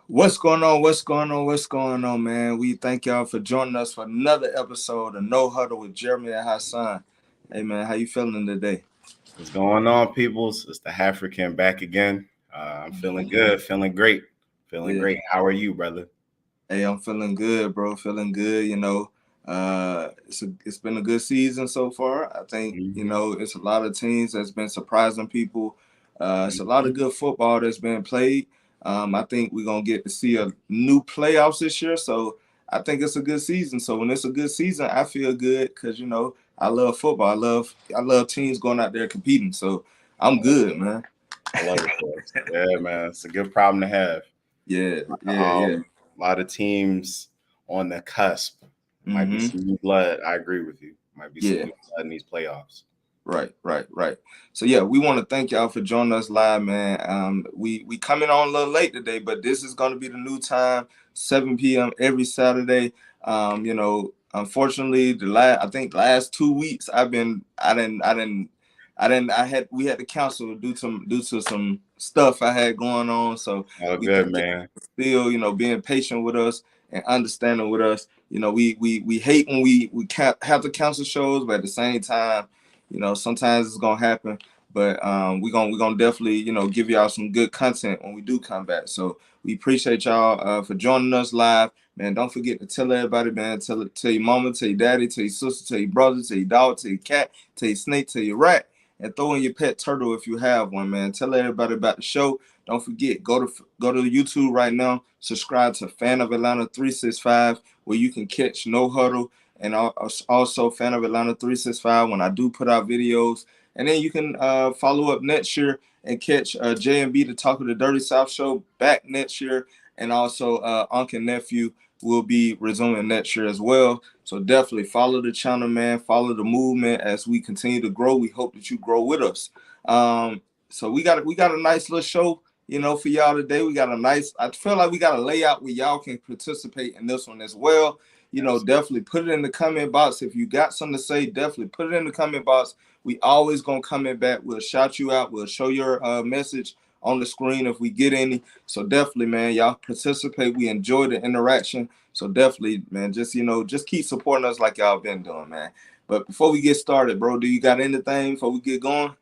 What's going on? What's going on? What's going on, man? We thank y'all for joining us for another episode of No Huddle with Jeramy Hassan. Hey, man, how you feeling today? What's going on, peoples? It's the African back again. I'm feeling good, feeling great, feeling Yeah. great. How are you, brother? Hey, I'm feeling good, bro. Feeling good. It's been a good season so far. I think hmm it's a lot of teams that's been surprising people. It's a lot of hmm good football that's been played. I think we're gonna get to see a new playoffs this year. So I think it's a good season. So when it's a good season, I feel good because I love football. I love teams going out there competing. So I'm good, man. I love it, boys. Yeah, man, it's a good problem to have. Yeah, yeah, yeah. A lot of teams on the cusp. Might be Mm-hmm. some new blood. I agree with you. Might be some Yeah. new blood in these playoffs. Right. So yeah, we want to thank y'all for joining us live, man. We coming on a little late today, but this is going to be the new time, 7 p.m. every Saturday. Unfortunately, I think last 2 weeks we had to cancel due to some stuff I had going on. So All we good, thank you man. still, being patient with us and understanding with us. We hate when we can't have to cancel shows, but at the same time, sometimes it's gonna happen, but we're gonna definitely give y'all some good content when we do come back. So we appreciate y'all for joining us live, man. Don't forget to tell everybody, man. Tell your mama, tell your daddy, tell your sister, tell your brother, tell your dog, tell your cat, tell your snake, tell your rat, and throw in your pet turtle if you have one, man. Tell everybody about the show. Don't forget, go to YouTube right now. Subscribe to Fan of Atlanta 365, where you can catch No Huddle and also Fan of Atlanta 365 when I do put out videos. And then you can follow up next year and catch J&B, the Talk of the Dirty South show, back next year. And also Uncle and Nephew will be resuming next year as well. So definitely follow the channel, man. Follow the movement as we continue to grow. We hope that you grow with us. So we got a nice little show, for y'all today. I feel like we got a layout where y'all can participate in this one as well. Definitely put it in the comment box. If you got something to say, definitely put it in the comment box. We always gonna comment back. We'll shout you out. We'll show your message on the screen if we get any. So definitely, man, y'all participate. We enjoy the interaction. So definitely, man, just keep supporting us like y'all been doing, man. But before we get started, bro, do you got anything before we get going?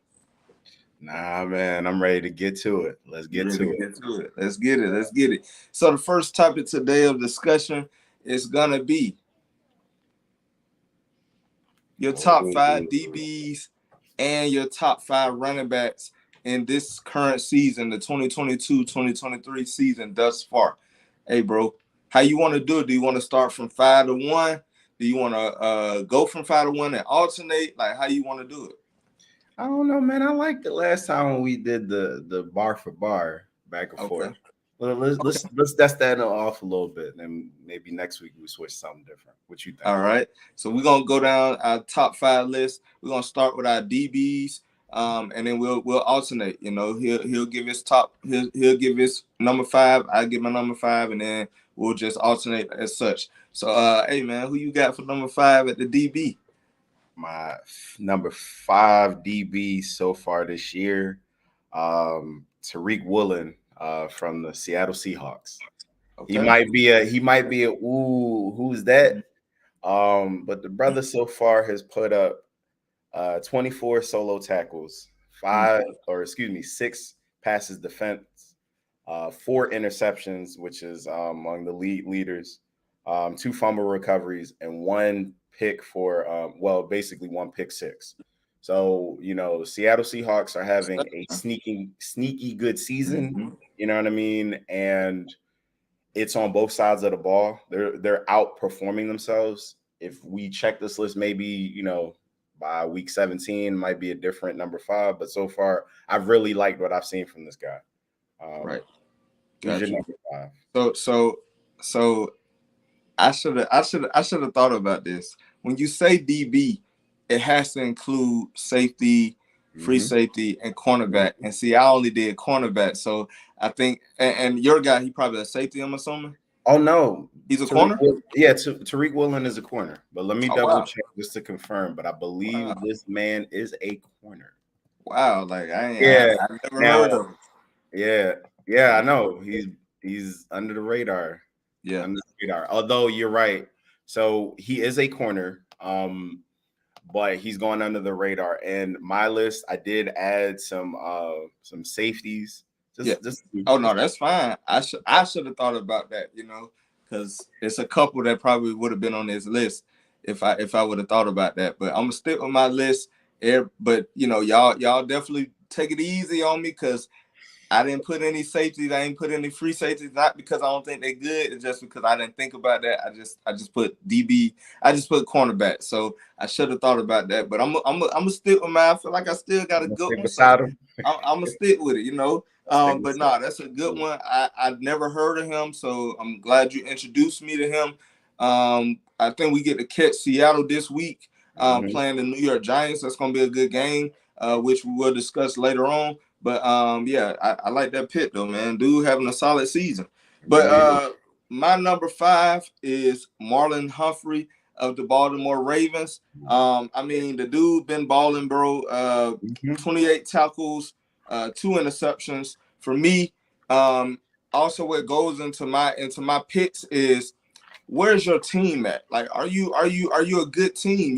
Nah, man, I'm ready to get to it. Let's You get ready to to it. get to it? Let's get it. Let's get it. So the first topic today of discussion is gonna be your top five Oh, DBs and your top five running backs in this current season, the 2022-2023 season thus far. Hey, bro, how you want to do it? Do you want to start from 5 to 1? Do you want to go from 5 to 1 and alternate? Like, how you want to do it? I don't know, man. I like the last time when we did the bar for bar back and Okay. forth. Well, let's dust that off a little bit, and then maybe next week we switch something different. What you think? All right. So we're gonna go down our top five list. We're gonna start with our DBs, and then we'll alternate. He'll give his he'll give his number five. I give my number five, and then we'll just alternate as such. So, hey man, who you got for number five at the DB? Number five DB so far this year, Tariq Woolen, from the Seattle Seahawks. Okay. He might be a ooh, who's that? But the brother so far has put up 24 solo tackles, six passes defense, four interceptions, which is among the league leaders, two fumble recoveries, and one pick for, basically one pick six. So, the Seattle Seahawks are having a sneaky good season. Mm-hmm. You know what I mean? And it's on both sides of the ball. They're outperforming themselves. If we check this list, maybe by week 17 might be a different number five. But so far, I've really liked what I've seen from this guy. Um, Right. who's your Got you. number five? So I should have thought about this. When you say DB, it has to include safety, free Mm-hmm. safety, and cornerback. And see, I only did cornerback, so I think and your guy, he probably a safety. I'm assuming Oh no, he's a corner. Tariq Woolen is a corner. But let me Oh double wow, check just to confirm. But I believe wow, this man is a corner. wow! Like I Yeah. never Now, heard of him. yeah, yeah, I know. He's under the radar. Yeah. Under the radar. Although you're right. So he is a corner. But he's going under the radar. And my list, I did add some safeties. Oh no, that's fine. I should have thought about that, because it's a couple that probably would have been on this list if I would have thought about that. But I'm gonna stick with my list. But y'all definitely take it easy on me because I didn't put any safeties. I ain't put any free safeties. Not because I don't think they're good. It's just because I didn't think about that. I just put DB. I just put cornerback. So I should have thought about that. But I'm gonna stick with mine. I feel like I still got a good one. So I'm gonna stick with it. But no, that's a good one. I've never heard of him, so I'm glad you introduced me to him. I think we get to catch Seattle this week, playing the New York Giants. That's gonna be a good game, which we will discuss later on. But I like that pick though, man. Dude having a solid season. But my number 5 is Marlon Humphrey of the Baltimore Ravens. I mean, the dude been balling, bro. 28 tackles, 2 interceptions. For me, also what goes into my picks is where's your team at? Like, are you a good team?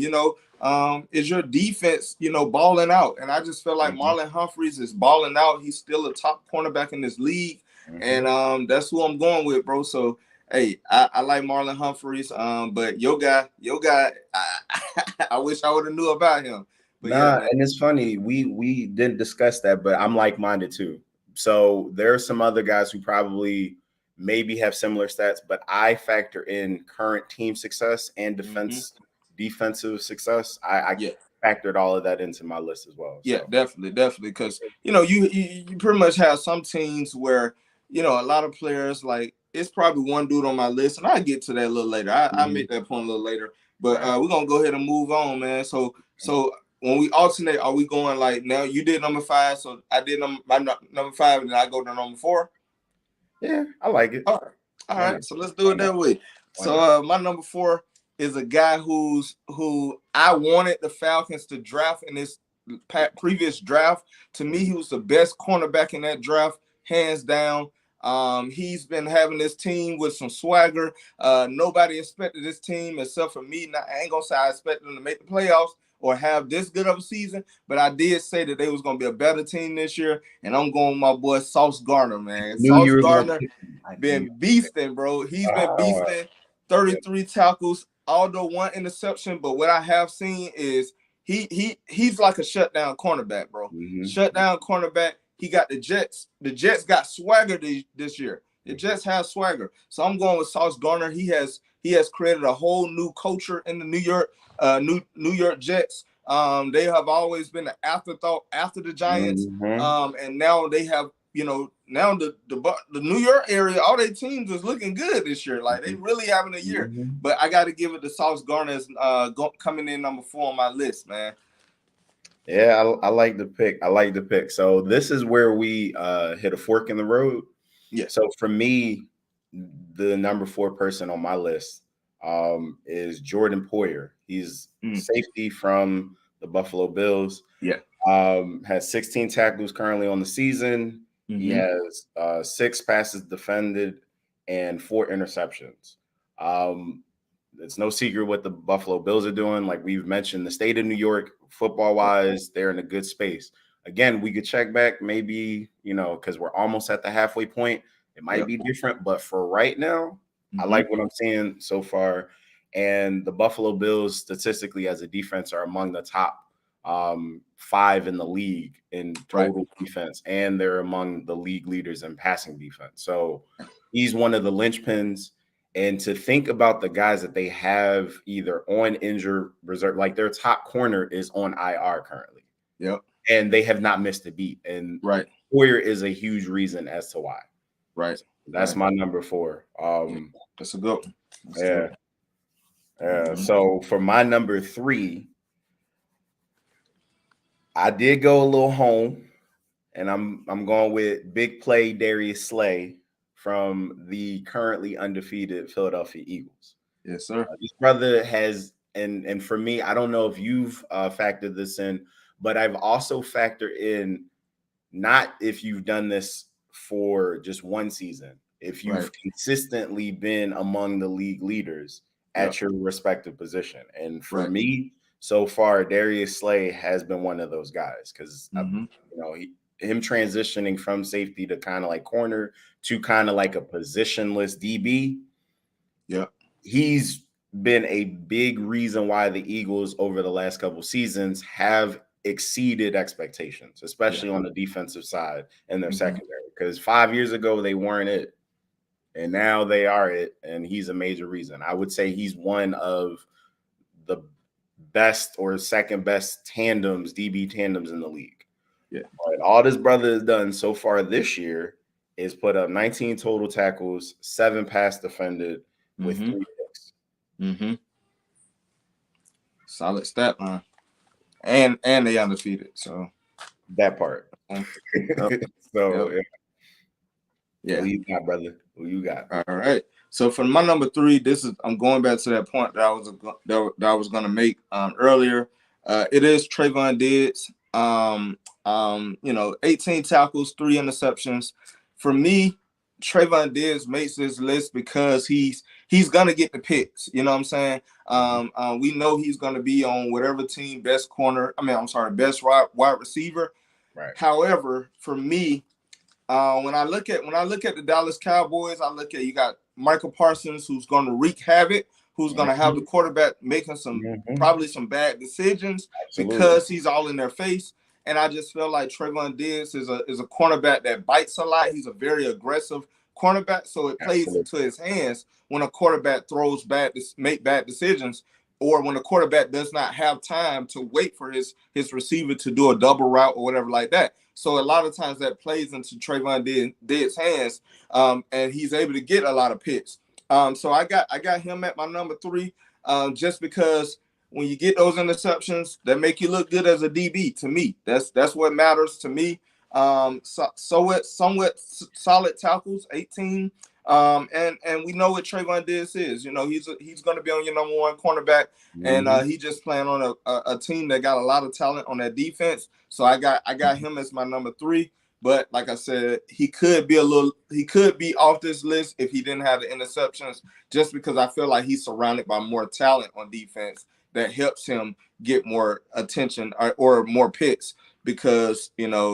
Is your defense, balling out? And I just feel like Marlon Humphreys is balling out. He's still a top cornerback in this league. And that's who I'm going with, bro. So, hey, I like Marlon Humphreys. But your guy, I wish I would have knew about him. But and it's funny. We didn't discuss that, but I'm like-minded too. So there are some other guys who probably maybe have similar stats, but I factor in current team success and defensive success. I factored all of that into my list as well. Yeah, definitely. Because, you pretty much have some teams where, a lot of players, like, it's probably one dude on my list, and I'll get to that a little later. I'll make that point a little later. But we're going to go ahead and move on, man. So when we alternate, are we going like now you did number 5, so I did my number 5, and then I go to number 4? Yeah, I like it. All right. So let's do it that way. So my number 4 is a guy who I wanted the Falcons to draft in this previous draft. To me, he was the best cornerback in that draft, hands down. He's been having this team with some swagger. Nobody expected this team except for me. Now, I ain't gonna say I expected them to make the playoffs or have this good of a season, but I did say that they was gonna be a better team this year, and I'm going with my boy Sauce Gardner, man. Sauce Gardner been beasting, bro. He's been beasting. 33 tackles, although 1 interception. But what I have seen is he's like a shutdown cornerback, bro. Shutdown cornerback. He got the Jets. The Jets got swagger this year. The Jets have swagger. So I'm going with Sauce Gardner. He has created a whole new culture in the New York Jets. They have always been an afterthought after the Giants. And now they have, now the New York area, all their teams is looking good this year. Like, they really having a year. But I got to give it to Sauce Gardner as coming in number 4 on my list, man. Yeah, I like the pick. So this is where we hit a fork in the road. Yeah. So for me, the number 4 person on my list is Jordan Poyer. He's safety from the Buffalo Bills. Yeah. Has 16 tackles currently on the season. He has 6 passes defended and 4 interceptions. It's no secret what the Buffalo Bills are doing. Like we've mentioned, the state of New York, football-wise, they're in a good space. Again, we could check back maybe, because we're almost at the halfway point. It might be different, but for right now, I like what I'm seeing so far. And the Buffalo Bills, statistically, as a defense, are among the top 5 in the league in total defense, and they're among the league leaders in passing defense. So he's one of the linchpins. And to think about the guys that they have either on injured reserve, like their top corner is on IR currently. Yep. And they have not missed a beat. And Poyer is a huge reason as to why. Right. That's my number 4. That's a good one. Yeah. So for my number 3, I did go a little home, and I'm going with big play Darius Slay from the currently undefeated Philadelphia Eagles. Yes, sir. This brother has, and for me, I don't know if you've factored this in, but I've also factored in, not if you've done this for just one season if you've Right. consistently been among the league leaders at your respective position. And for Right. me, so far, Darius Slay has been one of those guys because, him transitioning from safety to kind of like corner to kind of like a positionless DB. Yeah. He's been a big reason why the Eagles over the last couple seasons have exceeded expectations, especially on the defensive side and their secondary. Because 5 years ago, they weren't it. And now they are it. And he's a major reason. I would say he's one of the best or second best tandems, DB tandems in the league. Yeah. But all this brother has done so far this year is put up 19 total tackles, 7 pass defended with 3 picks. Solid stat line. And they undefeated. So that part. So yeah. Who you got, brother? Who you got? All right. So for my number 3, I'm going back to that point that I was gonna make earlier. It is Trayvon Diggs. 18 tackles, 3 interceptions. For me, Trayvon Diggs makes this list because he's gonna get the picks. You know what I'm saying? We know he's gonna be on whatever team best best wide receiver. Right. However, for me, when I look at the Dallas Cowboys, I look at you got Michael Parsons, who's going to wreak havoc, who's going to have the quarterback making probably some bad decisions because he's all in their face. And I just feel like Trayvon Diggs is a cornerback that bites a lot. He's a very aggressive cornerback, so it plays into his hands when a quarterback make bad decisions, or when a quarterback does not have time to wait for his receiver to do a double route or whatever like that. So a lot of times that plays into Trayvon Diggs' hands, and he's able to get a lot of picks. So I got him at my number 3, just because when you get those interceptions, that make you look good as a DB. To me, that's what matters to me. Somewhat solid tackles, 18. And we know what Trayvon Diggs is. He's going to be on your number 1 cornerback, and he just playing on a team that got a lot of talent on that defense. So I got him as my number 3. But like I said, he could be off this list if he didn't have the interceptions, just because I feel like he's surrounded by more talent on defense that helps him get more attention or more picks, because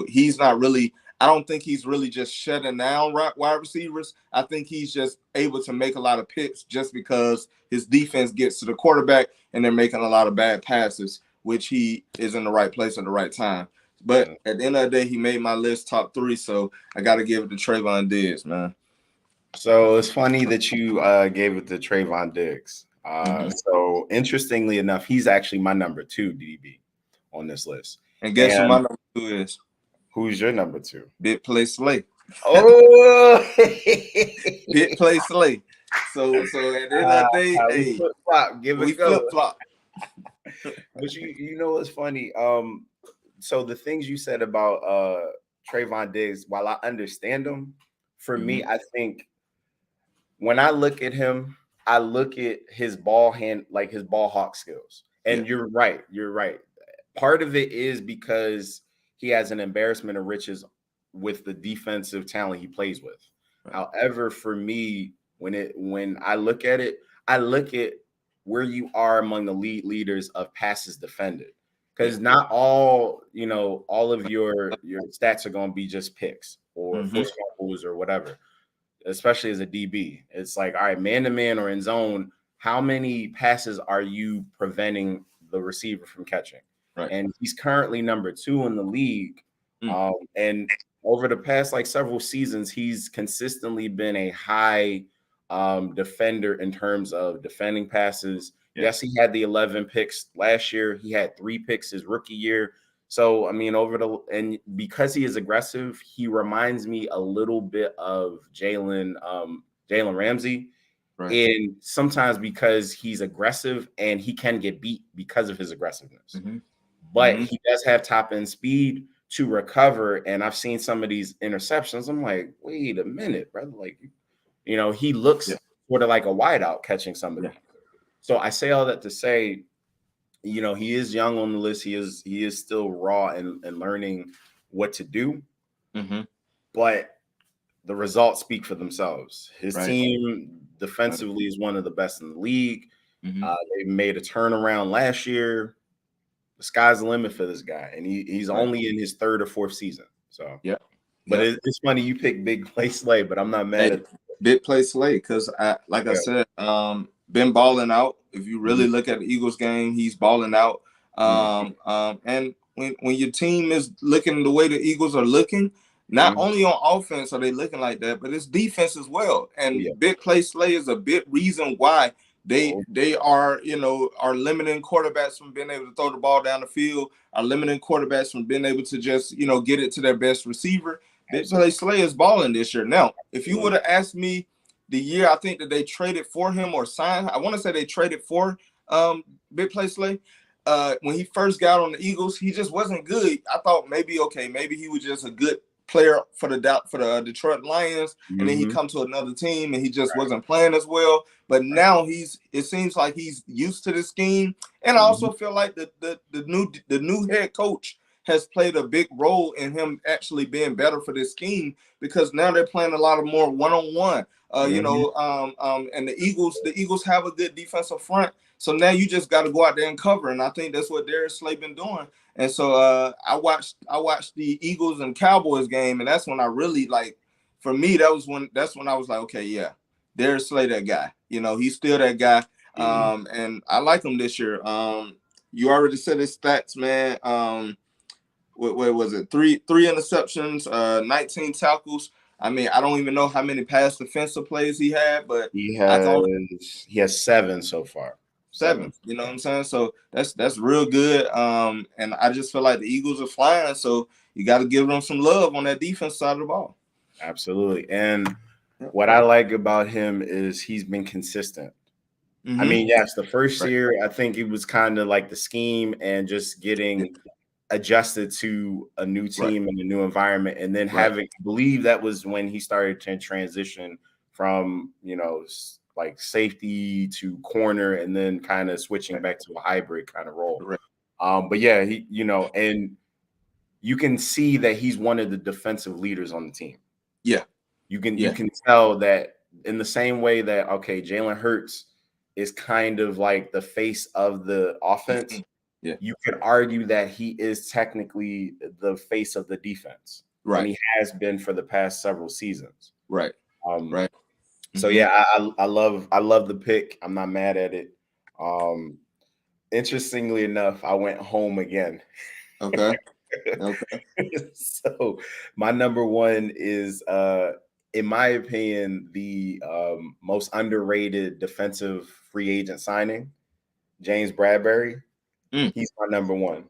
he's not really. I don't think he's really just shutting down wide receivers. I think he's just able to make a lot of picks just because his defense gets to the quarterback and they're making a lot of bad passes, which he is in the right place at the right time. But at the end of the day, he made my list top 3, so I got to give it to Trayvon Diggs, man. So it's funny that you gave it to Trayvon Diggs. So interestingly enough, he's actually my number 2 DB on this list. And guess who my number 2 is? Who's your number 2? Big Play Slay. Oh, Big Play Slay. So at the end of the day, we flip-flop. We flip-flop. But you know what's funny? So the things you said about Trayvon Diggs, while I understand them, for me, I think when I look at him, I look at his ball hawk skills. And you're right. Part of it is because he has an embarrassment of riches with the defensive talent he plays with. Right. However, for me, when I look at it, I look at where you are among the leaders of passes defended. Because not all of your stats are going to be just picks or forced fumbles or whatever, especially as a DB. It's like, all right, man-to-man or in zone, how many passes are you preventing the receiver from catching? Right. And he's currently number 2 in the league. And over the past several seasons, he's consistently been a high defender in terms of defending passes. Yes, he had the 11 picks last year. He had 3 picks his rookie year. So, I mean, and because he is aggressive, he reminds me a little bit of Jalen Ramsey. Right. And sometimes because he's aggressive and he can get beat because of his aggressiveness. But he does have top end speed to recover. And I've seen some of these interceptions. I'm like, wait a minute, brother. He looks sort of like a wideout catching somebody. Yeah. So I say all that to say, he is young on the list. He is still raw and learning what to do. But the results speak for themselves. His Right. team defensively is one of the best in the league. Mm-hmm. They made a turnaround last year. The sky's the limit for this guy, and he's Right. only in his third or fourth season. So, Yeah. but Yeah. it's funny you pick Big Play Slay, but I'm not mad Hey, at. big play Slay, because like I Yeah. said, been balling out. If you Mhm. really look at the Eagles game, he's balling out. Mhm. And when your team is looking the way the Eagles are looking, not Mhm. only on offense are they looking like that, but it's defense as well. And Yeah. big play Slay is a big reason why they Oh, they are are limiting quarterbacks from being able to throw the ball down the field, are limiting quarterbacks from being able to just get it to their best receiver. Big play absolutely. Slay is balling this year. Now, if you Absolutely. would have asked me the year I think that they traded for him or signed, I want to say they traded for Big Play Slay. When he first got on the Eagles, he just wasn't good. I thought maybe he was just a good player for the Detroit Lions, and then he Mhm. come to another team and he just wasn't playing as well. But now it seems like he's used to the scheme, and I Mhm. also feel like the new head coach has played a big role in him actually being better for this scheme, because now they're playing a lot of more one-on-one. Mhm. And the Eagles have a good defensive front. So now you just got to go out there and cover, and I think that's what Darius Slay been doing. And so I watched the Eagles and Cowboys game, and that's when I really like. For me, that's when I was like, okay, yeah, Darius Slay, that guy. He's still that guy. Mhm. And I like him this year. You already said his stats, man. What was it? Three interceptions, 19 tackles. I mean, I don't even know how many pass defensive plays he had, but He I can has only he has 7 so far. 7. 7. You know what I'm saying? So that's real good. And I just feel like the Eagles are flying, so you got to give them some love on that defense side of the ball. Absolutely. And Yep. what I like about him is he's been consistent. I Mm-hmm. mean, yes, the first Right. year I think it was kind of like the scheme and just Yeah. getting adjusted to a new Right. team and a new environment, and then Right. having, I believe that was when he started to transition from like safety to corner, and then kind of switching Right. back to a hybrid kind of role. Right. But yeah, he and you can see that he's one of the defensive leaders on the team. Yeah. You Yeah. can tell that in the same way that, okay, Jalen Hurts is kind of like the face of the offense. Yeah. You could argue that he is technically the face of the defense, and Right. he has been for the past several seasons. Right. Um, Right. so Mm-hmm. yeah, I love the pick. I'm not mad at it. Um, Interestingly enough, I went home again. Okay. Okay. So my number one is, in my opinion, the most underrated defensive free agent signing, James Bradbury. Mm. He's my number one.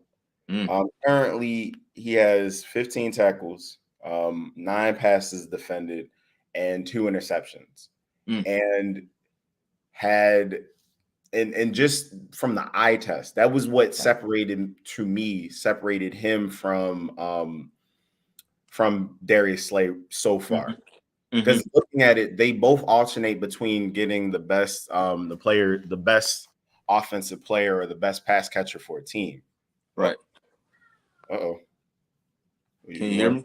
Mm. Currently, he has 15 tackles, 9 passes defended, and 2 interceptions. Mm. And had and just from the eye test, that was what separated him from Darius Slay so far. Mm-hmm. Mm-hmm. Because looking at it, they both alternate between getting the best offensive player or the best pass catcher for a team. Right. Uh-oh. Can you hear me?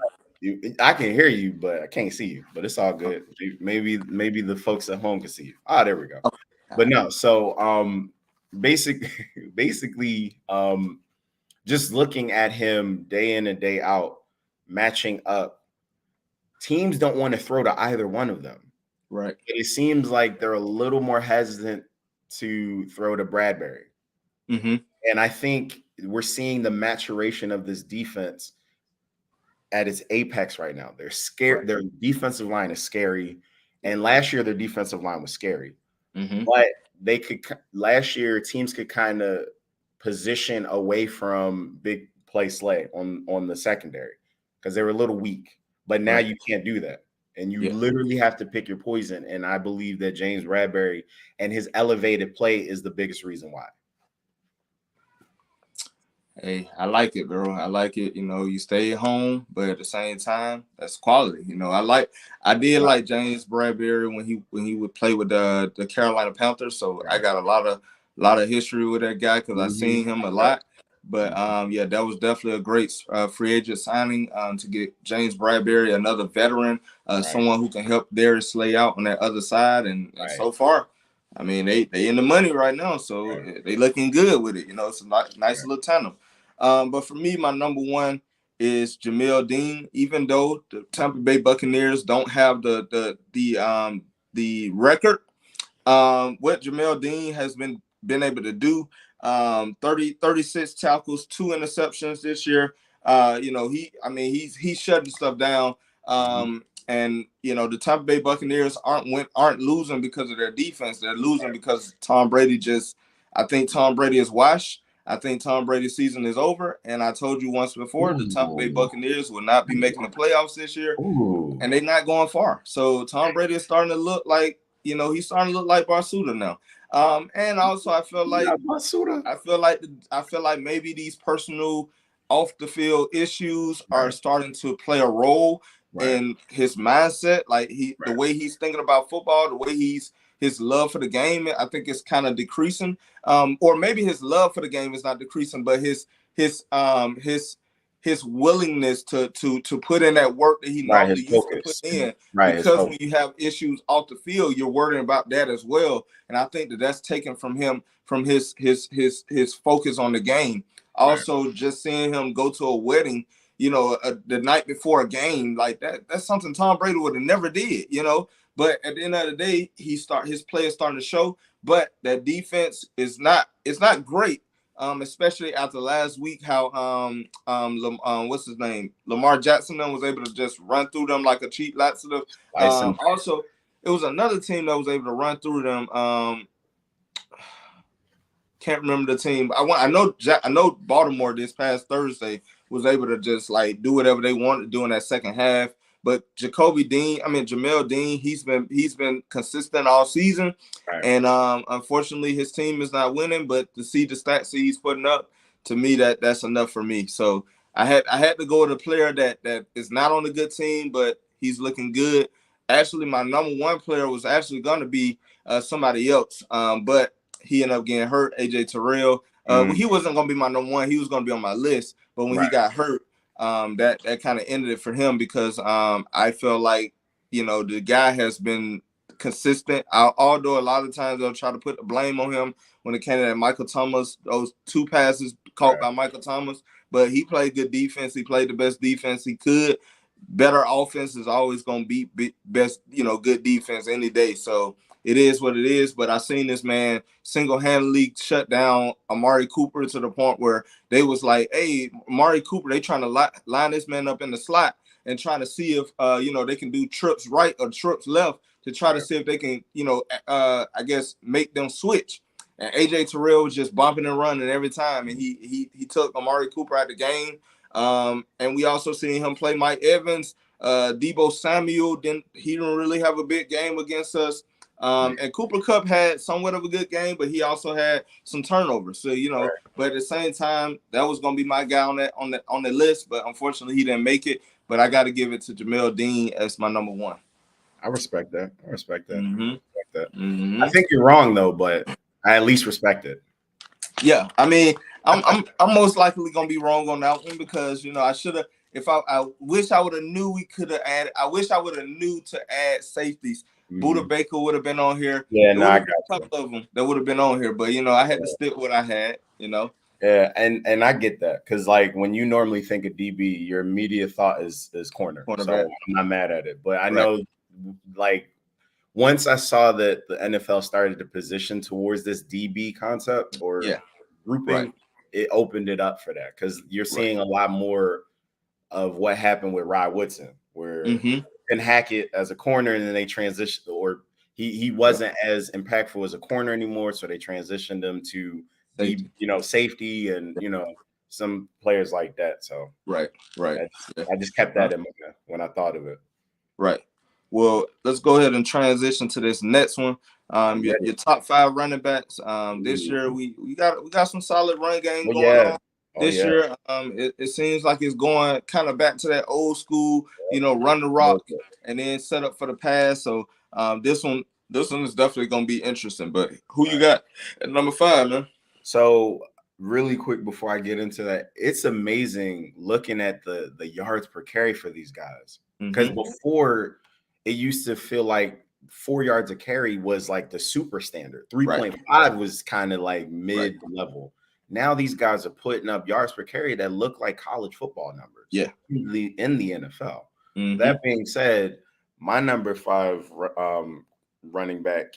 I can hear you, but I can't see you. But it's all good. Maybe the folks at home can see you. Ah, there we go. Okay. But no, so basic basically just looking at him day in and day out, matching up, teams don't want to throw to either one of them. Right. It seems like they're a little more hesitant to throw to Bradbury. Mm-hmm. And I think we're seeing the maturation of this defense at its apex right now. They're scared. Right. Their defensive line is scary. And last year, their defensive line was scary. Mm-hmm. But last year, teams could kind of position away from big play Slay on the secondary because they were a little weak. But now Right. you can't do that. And you Yeah. literally have to pick your poison. And I believe that James Bradbury and his elevated play is the biggest reason why. Hey, I like it, bro. I like it. You stay at home, but at the same time, that's quality. I did Right. like James Bradbury when he would play with the Carolina Panthers. So I Right. got a lot of history with that guy because I Mhm. seen him a lot. But yeah, that was definitely a great free agent signing to get James Bradbury, another veteran, someone who can help Darius Slay out on that other side. And so far, I mean, they in the money right now, so they looking good with it. You know, it's a nice little tandem. But for me, my number one is Jamel Dean. Even though the Tampa Bay Buccaneers don't have the record, what Jamel Dean has been able to do, 36 tackles, 2 interceptions this year. You know, he's shutting stuff down. And you know, the Tampa Bay Buccaneers aren't losing because of their defense. They're losing because Tom Brady I think Tom Brady is washed. I think Tom Brady's season is over. And I told you once before, the Tampa Bay Buccaneers will not be making the playoffs this year. And they're not going far. So Tom Brady is starting to look like, you know, he's starting to look like Barsuda now. And also I feel like maybe these personal off the field issues are starting to play a role in his mindset. Like the way he's thinking about football, the way his love for the game, I think it's kind of decreasing. Or maybe his love for the game is not decreasing, but his willingness to put in that work that he normally used to put in. Because when you have issues off the field, you're worrying about that as well. And I think that's taken from him, from his focus on the game. Also, just seeing him go to a wedding, you know, the night before a game, like that's something Tom Brady would have never did, you know. But at the end of the day, his play is starting to show. But that defense is not great. Especially after last week, how what's his name, Lamar Jackson was able to just run through them like a cheap laxative. Also, it was another team that was able to run through them. Can't remember the team. I know Baltimore this past Thursday was able to just like do whatever they wanted to do in that second half. But Jamel Dean, he's been consistent all season, and unfortunately his team is not winning. But to see the stats he's putting up, to me that's enough for me. So I had to go with a player that is not on a good team, but he's looking good. Actually, my number one player was actually going to be somebody else, but he ended up getting hurt. AJ Terrell. He wasn't going to be my number one. He was going to be on my list, but when he got hurt, that kind of ended it for him, because I feel like, you know, the guy has been consistent. Although a lot of times they'll try to put the blame on him when it came to Michael Thomas, those 2 passes caught by Michael Thomas, but he played good defense. He played the best defense he could. Better offense is always going to be best, you know, good defense any day. So it is what it is. But I seen this man single-handedly shut down Amari Cooper to the point where they was like, hey, Amari Cooper, they trying to line this man up in the slot and trying to see if, you know, they can do trips right or trips left to try to see if they can, you know, I guess make them switch. And AJ Terrell was just bumping and running every time. And he took Amari Cooper out of the game. And we also seen him play Mike Evans. Debo Samuel didn't really have a big game against us. And Cooper Kupp had somewhat of a good game, but he also had some turnovers. So, you know, but at the same time, that was going to be my guy on the list. But unfortunately, he didn't make it. But I got to give it to Jamel Dean as my number one. I respect that. I think you're wrong though, but I at least respect it. Yeah, I mean, I'm most likely gonna be wrong on that one, because, you know, I should have. If I wish I would have knew we could have added. I wish I would have knew to add safeties. Buda Baker would have been on here. Yeah, no, I got a couple of them that would have been on here, but, you know, I had to stick with what I had. You know. Yeah, and I get that, because like when you normally think of DB, your immediate thought is corner. So I'm not mad at it, but I know, like, once I saw that the NFL started to position towards this DB concept or grouping, it opened it up for that, because you're seeing a lot more of what happened with Rod Woodson, where and Hackett as a corner, and then they transitioned, or he wasn't as impactful as a corner anymore, so they transitioned him to safety and, you know, some players like that. So I just kept that in mind when I thought of it. Right. Well, let's go ahead and transition to this next one. Your top 5 running backs. This year we got some solid run game going on. This year, it seems like it's going kind of back to that old school, you know, run the rock and then set up for the pass. So this one is definitely going to be interesting. But who you got at number 5, man? So really quick before I get into that, it's amazing looking at the yards per carry for these guys. Because before it used to feel like 4 yards a carry was like the super standard. 3.5 was kind of like mid level. Now these guys are putting up yards per carry that look like college football numbers. Yeah. In the NFL. That being said, my number 5 running back,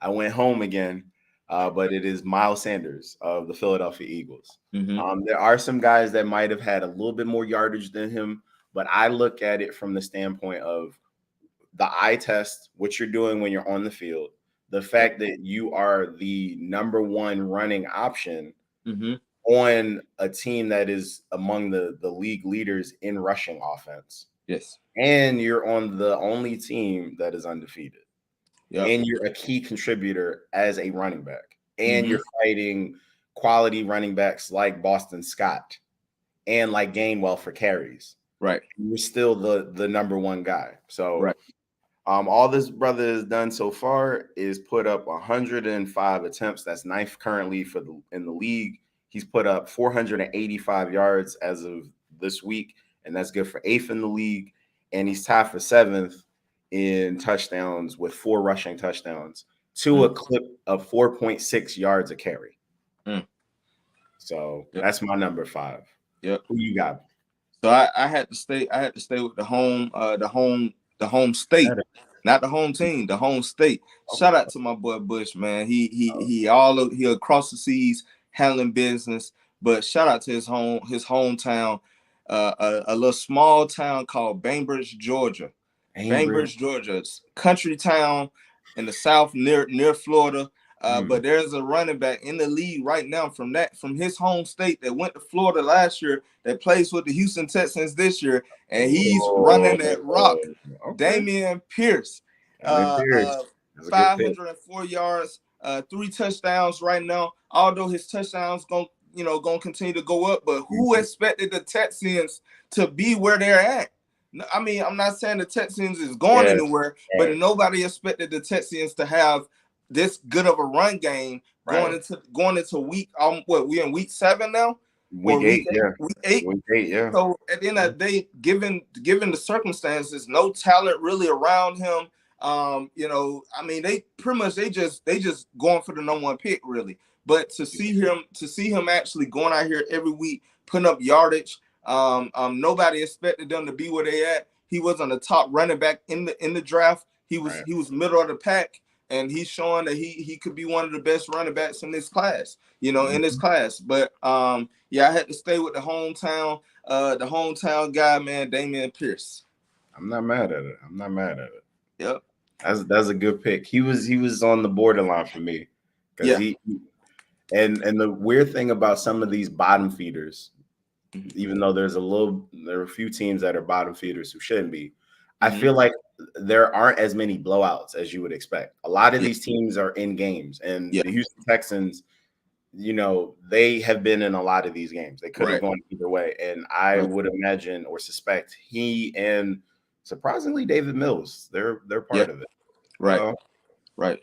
I went home again. But it is Miles Sanders of the Philadelphia Eagles. There are some guys that might have had a little bit more yardage than him, but I look at it from the standpoint of the eye test, what you're doing when you're on the field, the fact that you are the number 1 running option on a team that is among the league leaders in rushing offense. Yes. And you're on the only team that is undefeated. Yep. And you're a key contributor as a running back. And you're fighting quality running backs like Boston Scott and like Gainwell for carries. Right. You're still the number 1 guy. So all this brother has done so far is put up 105 attempts. That's 9th currently in the league. He's put up 485 yards as of this week, and that's good for 8th in the league. And he's tied for 7th in touchdowns with 4 rushing touchdowns to a clip of 4.6 yards a carry. So that's my number 5. Yep. Who you got? So I had to stay with the home state, not the home team, the home state. Shout out to my boy Bush, man. He across the seas handling business, but shout out to his hometown, a little small town called Bainbridge, Georgia. Bainbridge, Georgia. It's country town in the south near Florida. But there's a running back in the league right now from his home state that went to Florida last year that plays with the Houston Texans this year, and he's running that rock. Damian Pierce, 504 yards, 3 touchdowns right now. Although his touchdowns gonna continue to go up, but who expected the Texans to be where they're at? I mean, I'm not saying the Texans is going anywhere, but nobody expected the Texans to have this good of a run game going into week. We in week 7 now. Week 8, Week 8, yeah. So at the end of the day, given the circumstances, no talent really around him. I mean, they pretty much they just going for the number 1 pick really. But to see him actually going out here every week, putting up yardage. Nobody expected them to be where they at. He wasn't the top running back in the draft. He was middle of the pack, and he's showing that he could be one of the best running backs in this class. In this class. But I had to stay with the hometown guy, man, Damian Pierce. I'm not mad at it. Yep. That's a good pick. He was on the borderline for me. And the weird thing about some of these bottom feeders, even though there are a few teams that are bottom feeders who shouldn't be, I feel like there aren't as many blowouts as you would expect. A lot of these teams are in games, and the Houston Texans, they have been in a lot of these games. They could have gone either way, and I would imagine or suspect he and surprisingly David Mills, they're part of it. Right.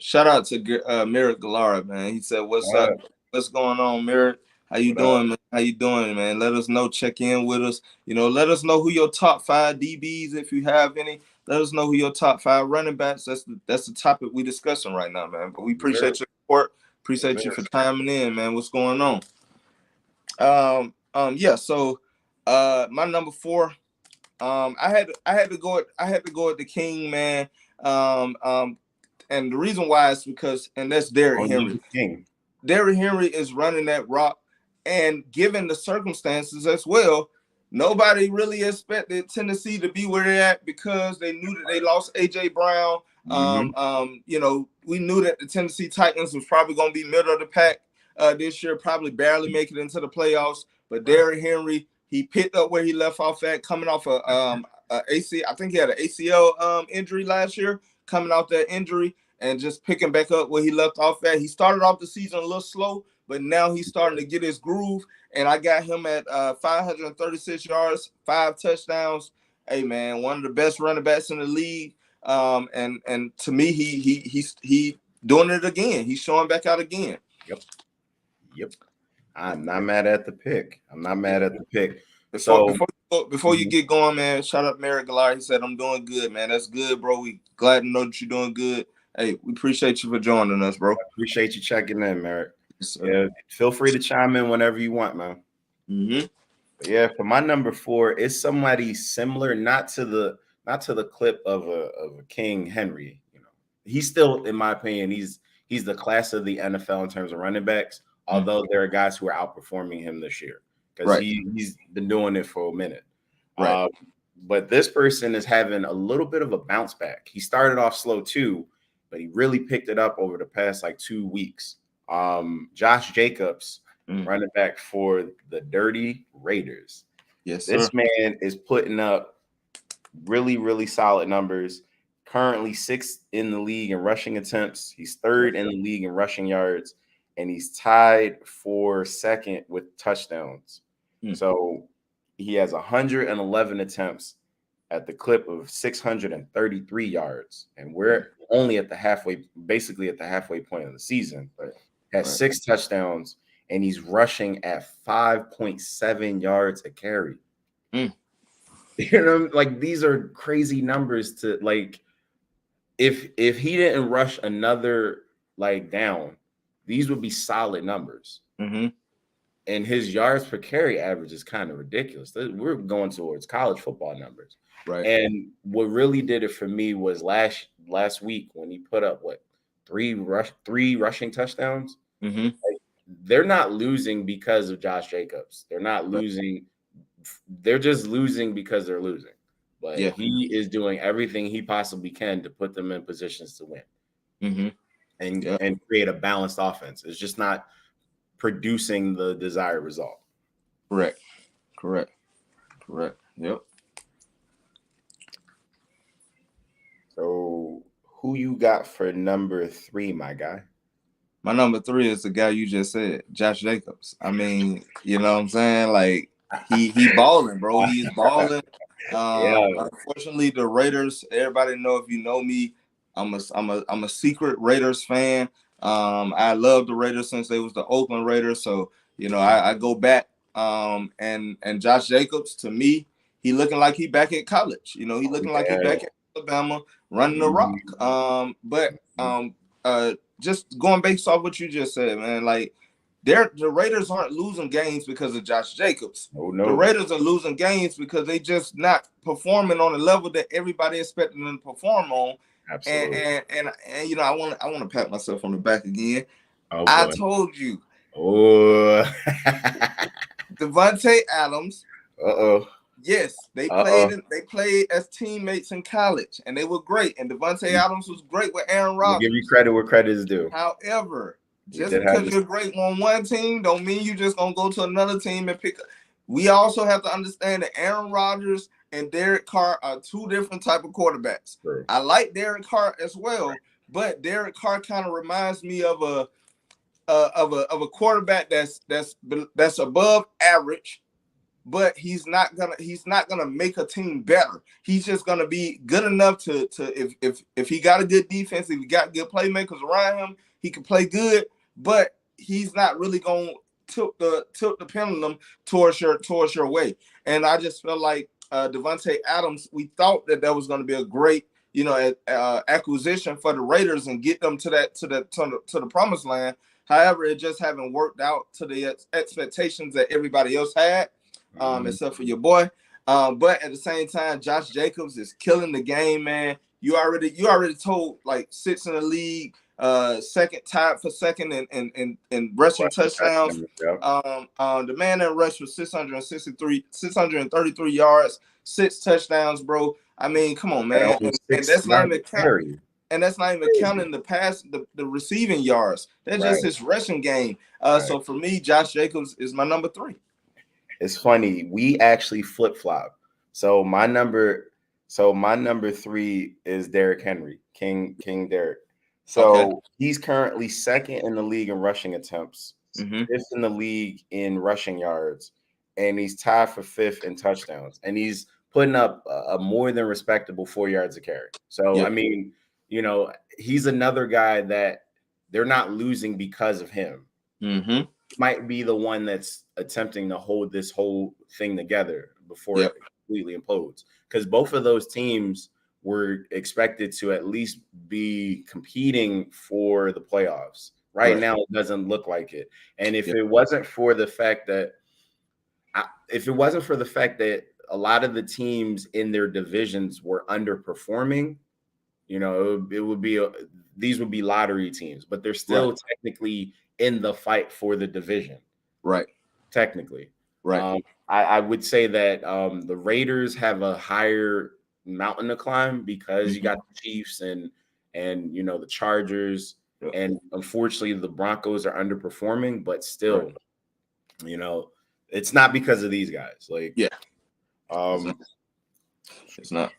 Shout out to Merritt Gallara, man. He said, "What's up? What's going on, Merritt? How you doing, man? How you doing, man? Let us know. Check in with us. Let us know who your top 5 DBs, if you have any. Let us know who your top 5 running backs. That's the topic we discussing right now, man. But we appreciate your support. Appreciate you for chiming in, man. What's going on? So my number 4. I had to go at the King, man. And the reason why is because, and that's Derrick Henry. Derrick Henry is running that rock. And given the circumstances as well, nobody really expected Tennessee to be where they're at because they knew that they lost A.J. Brown. We knew that the Tennessee Titans was probably going to be middle of the pack this year, probably barely make it into the playoffs. But Derrick Henry, he picked up where he left off at, coming off AC. I think he had an ACL injury last year, coming off that injury and just picking back up where he left off at. He started off the season a little slow, but now he's starting to get his groove, and I got him at 536 yards, 5 touchdowns. Hey, man, one of the best running backs in the league. And to me, he doing it again. He's showing back out again. Yep. I'm not mad at the pick. I'm not mad at the pick. Before you get going, man, shout out Merrick Galar. He said, I'm doing good, man. That's good, bro. We glad to know that you're doing good. Hey, we appreciate you for joining us, bro. Appreciate you checking in, Merrick. Yeah, feel free to chime in whenever you want, man. Yeah, for my number 4, it's somebody similar, not to the clip of a King Henry. You know, he's still, in my opinion, he's the class of the NFL in terms of running backs. Although there are guys who are outperforming him this year because he's been doing it for a minute. Right. But this person is having a little bit of a bounce back. He started off slow too, but he really picked it up over the past like 2 weeks. Josh Jacobs, running back for the Dirty Raiders. Yes, this sir. man is putting up really, really solid numbers. Currently 6th in the league in rushing attempts. He's 3rd in the league in rushing yards, and he's tied for 2nd with touchdowns. So he has 111 attempts at the clip of 633 yards, and we're only at the halfway point of the season. But has 6 touchdowns, and he's rushing at 5.7 yards a carry. You know, like, these are crazy numbers to, like, if he didn't rush another like down, these would be solid numbers. And his yards per carry average is kind of ridiculous. We're going towards college football numbers. Right. And what really did it for me was last week when he put up 3 rushing touchdowns. Like, they're not losing because of Josh Jacobs. They're not losing. They're just losing because they're losing. But he is doing everything he possibly can to put them in positions to win and create a balanced offense. It's just not producing the desired result. Correct. Yep. So who you got for number 3, my guy? My number 3 is the guy you just said, Josh Jacobs. I mean, you know what I'm saying? Like, he balling, bro. He's balling. Unfortunately, the Raiders, everybody know, if you know me, I'm a secret Raiders fan. I love the Raiders since they was the Oakland Raiders. So, you know, I go back. And Josh Jacobs, to me, he looking like he back at college. You know, he looking like he back at Alabama running the rock. Just going based off what you just said, man, like, the Raiders aren't losing games because of Josh Jacobs. Oh, no. The Raiders are losing games because they just not performing on the level that everybody expected them to perform on. Absolutely. And you know, I want to pat myself on the back again. Oh, I told you. Oh. Devontae Adams. Yes, they played as teammates in college, and they were great. And Devontae Adams was great with Aaron Rodgers. Give you credit where credit is due. However, just because you're great on one team don't mean you're just gonna go to another team and pick up. We also have to understand that Aaron Rodgers and Derek Carr are 2 different type of quarterbacks. True. I like Derek Carr as well, but Derek Carr kind of reminds me of a quarterback that's above average, but he's not gonna make a team better. He's just gonna be good enough to if he got a good defense, if he got good playmakers around him, he can play good, but he's not really gonna tilt the pendulum towards your way. And I just feel like Devontae Adams, we thought that was going to be a great, you know, acquisition for the Raiders and get them to the promised land. However, it just haven't worked out to the expectations that everybody else had, except for your boy. But at the same time, Josh Jacobs is killing the game, man. You already told, like, 6th in the league, tied for second in rushing touchdowns. The man that rushed for 633 yards, 6 touchdowns, bro. I mean, come on, man. And that's not even counting. And that's not even counting the receiving yards. That's just his rushing game. So for me, Josh Jacobs is my number 3. It's funny. We actually flip-flop. So my number 3 is Derrick Henry, King Derrick. So he's currently 2nd in the league in rushing attempts, 5th in the league in rushing yards, and he's tied for 5th in touchdowns. And he's putting up a more than respectable 4 yards a carry. So, I mean, you know, he's another guy that they're not losing because of him. might be the one that's attempting to hold this whole thing together before Yep. it completely implodes. Because both of those teams were expected to at least be competing for the playoffs. Right Right. now, it doesn't look like it. And if Yep. it wasn't for the fact that, a lot of the teams in their divisions were underperforming, it would be these would be lottery teams, but they're still Right. technically in the fight for the division. Right. Technically, Right. I would say that the Raiders have a higher mountain to climb because you got the Chiefs and the Chargers, Yep. and unfortunately the Broncos are underperforming, but still, it's not because of these guys. Like, Yeah. It's not.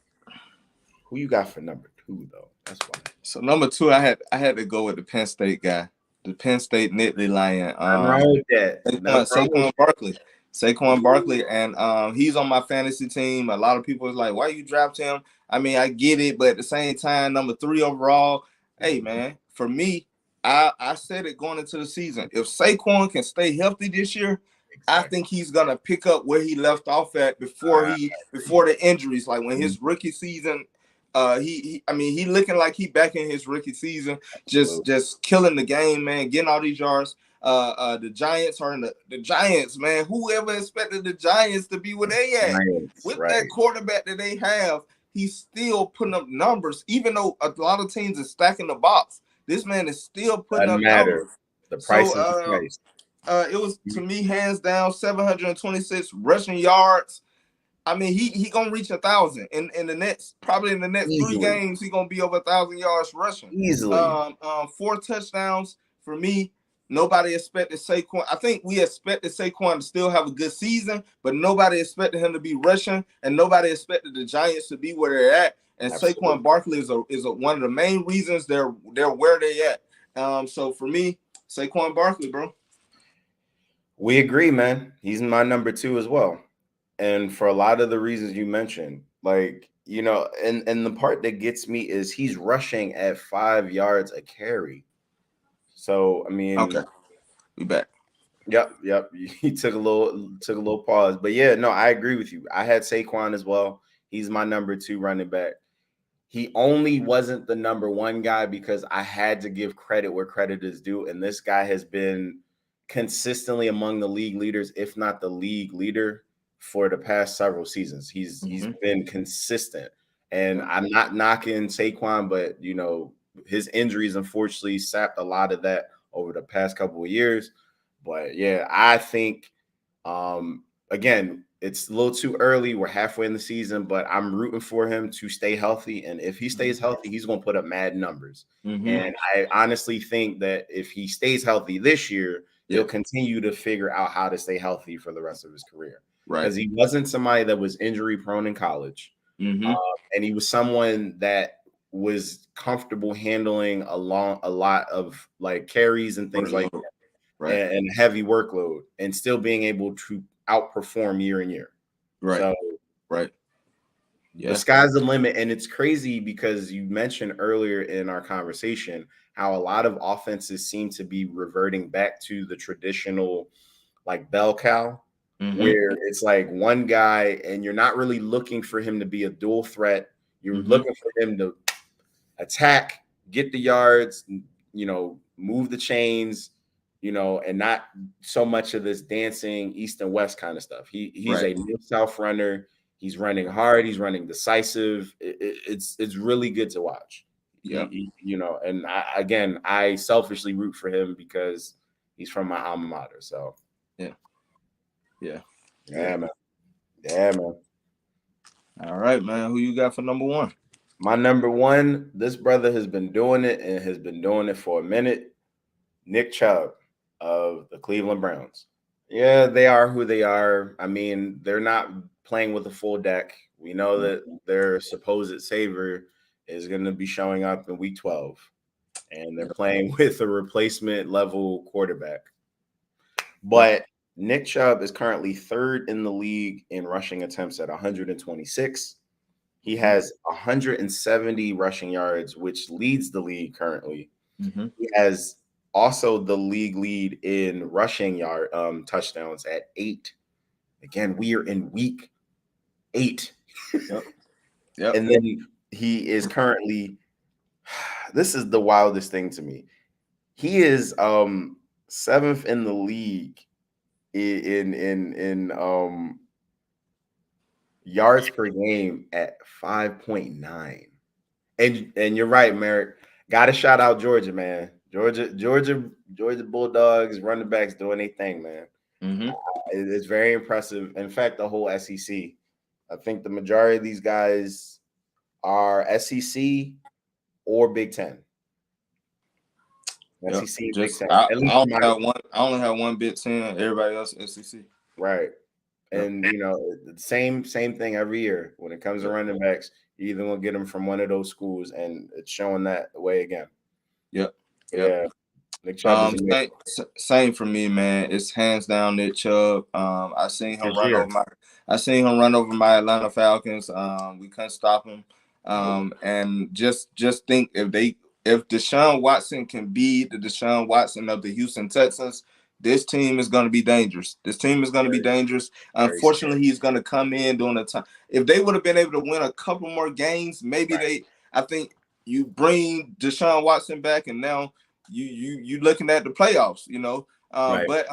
Who you got for number 2 though? That's why. So number 2, I had to go with the Penn State guy, the Penn State Nittany Lion. Nothing wrong with that. Saquon Barkley. Saquon Barkley, and he's on my fantasy team. A lot of people is like, why you draft him? I mean, I get it, but at the same time, number 3 overall. Hey man, for me, I said it going into the season. If Saquon can stay healthy this year, I think he's gonna pick up where he left off at before the injuries. Like when his rookie season, he looking like he back in his rookie season, just killing the game, man, getting all these yards. The Giants are in the Giants, man. Whoever expected the Giants to be where they at with that quarterback that they have? He's still putting up numbers, even though a lot of teams are stacking the box. This man is still putting up numbers. The price is the price. It was, to me, hands down, 726 rushing yards. I mean, he gonna reach 1,000 in the next 3 games. He gonna be over 1,000 yards rushing easily. 4 touchdowns for me. Nobody expected Saquon. I think we expected Saquon to still have a good season, but nobody expected him to be rushing, and nobody expected the Giants to be where they're at. And absolutely. Saquon Barkley is one of the main reasons they're where they at. So for me, Saquon Barkley, bro. We agree, man. He's my number 2 as well. And for a lot of the reasons you mentioned, like, and the part that gets me is he's rushing at 5 yards a carry. So, I mean, okay, we back. Yep. He took a little pause, but yeah, no, I agree with you. I had Saquon as well. He's my number 2 running back. He only wasn't the number 1 guy because I had to give credit where credit is due, and this guy has been consistently among the league leaders, if not the league leader, for the past several seasons. He's been consistent, and I'm not knocking Saquon, but his injuries unfortunately sapped a lot of that over the past couple of years. But yeah, I think again, it's a little too early. We're halfway in the season, but I'm rooting for him to stay healthy. And if he stays healthy, he's going to put up mad numbers. And I honestly think that if he stays healthy this year, he'll continue to figure out how to stay healthy for the rest of his career. Right. Because he wasn't somebody that was injury prone in college. And he was someone that was comfortable handling a lot of like carries and things like that. Right. And heavy workload, and still being able to outperform year in year. Right. So, right. Yeah. The sky's the limit. And it's crazy because you mentioned earlier in our conversation how a lot of offenses seem to be reverting back to the traditional like bell cow, where it's like one guy and you're not really looking for him to be a dual threat. You're looking for him to attack, get the yards, move the chains, and not so much of this dancing east and west kind of stuff. He's a north-south runner. He's running hard. He's running decisive. It's really good to watch. Yeah, and I selfishly root for him because he's from my alma mater. So yeah, man. All right, man. Who you got for number 1? My number 1, this brother has been doing it and has been doing it for a minute. Nick Chubb of the Cleveland Browns. Yeah, they are who they are. I mean, they're not playing with a full deck. We know that their supposed savior is going to be showing up in week 12, and they're playing with a replacement level quarterback. But Nick Chubb is currently 3rd in the league in rushing attempts at 126. He has 170 rushing yards, which leads the league currently. He has Also, the league lead in rushing yard touchdowns at 8. Again, we are in week 8. Yep. Yep. And then he is currently, this is the wildest thing to me. He is 7th in the league in yards per game at 5.9. And you're right, Merrick. Got to shout out Georgia, man. Georgia Bulldogs running backs doing their thing, man. Mm-hmm. It's very impressive. In fact, the whole SEC. I think the majority of these guys are SEC or Big Ten. Yep. SEC, Big Just Ten. I only have one Big Ten. Everybody else SEC. Right. And same thing every year. When it comes to running backs, you either gonna get them from one of those schools, and it's showing that way again. Yep. Yeah. Nick Chubb is same for me, man. It's hands down Nick Chubb. I seen him run over my Atlanta Falcons. We couldn't stop him. And just think if Deshaun Watson can be the Deshaun Watson of the Houston Texans, this team is going to be dangerous. Unfortunately, he's going to come in during the time. If they would have been able to win a couple more games, maybe I think you bring Deshaun Watson back, and now you looking at the playoffs, But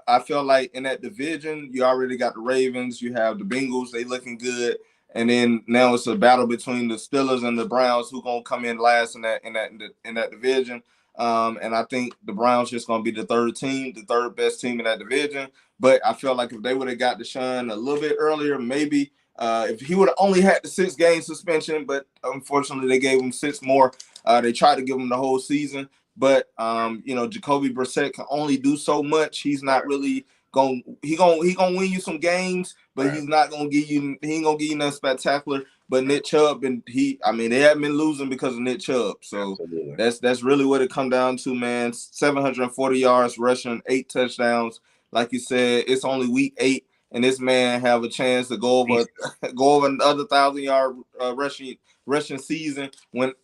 I feel like in that division, you already got the Ravens, you have the Bengals, they looking good, and then now it's a battle between the Steelers and the Browns, who gonna come in last in that division. And I think the Browns just gonna be the third best team in that division. But I feel like if they would have got Deshaun a little bit earlier, maybe if he would have only had the 6-game suspension, but unfortunately they gave him 6 more. They tried to give him the whole season. But Jacoby Brissett can only do so much. He's not really gonna win you some games, but he's not gonna give you nothing spectacular. But Nick Chubb they haven't been losing because of Nick Chubb. So that's really what it come down to, man. 740 yards rushing, 8 touchdowns. Like you said, it's only week 8, and this man have a chance to go over another 1,000-yard rushing season,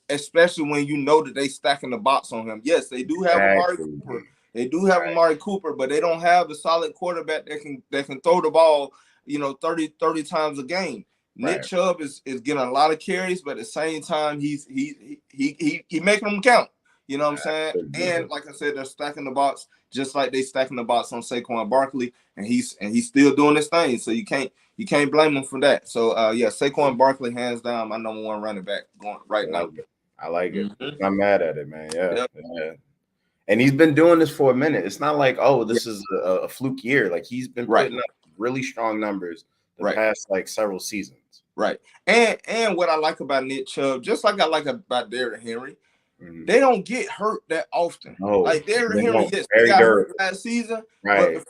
especially when you know that they stacking the box on him. Yes, they do have Amari Cooper. Amari Cooper, but they don't have the solid quarterback that can throw the ball, 30 times a game. Nick Chubb is getting a lot of carries, but at the same time, he's making them count. You know what I'm saying? And like I said, they're stacking the box just like they stacking the box on Saquon Barkley, and he's still doing his thing. So you can't blame him for that. So Saquon Barkley, hands down, my number 1 running back going right now. I like it. I'm not mad at it, man. Yeah. And he's been doing this for a minute. It's not like, this is a fluke year. Like, he's been putting up really strong numbers the past several seasons. Right. And what I like about Nick Chubb, just like I like about Derrick Henry, they don't get hurt that often. Like Derrick Henry, he got hurt last season, but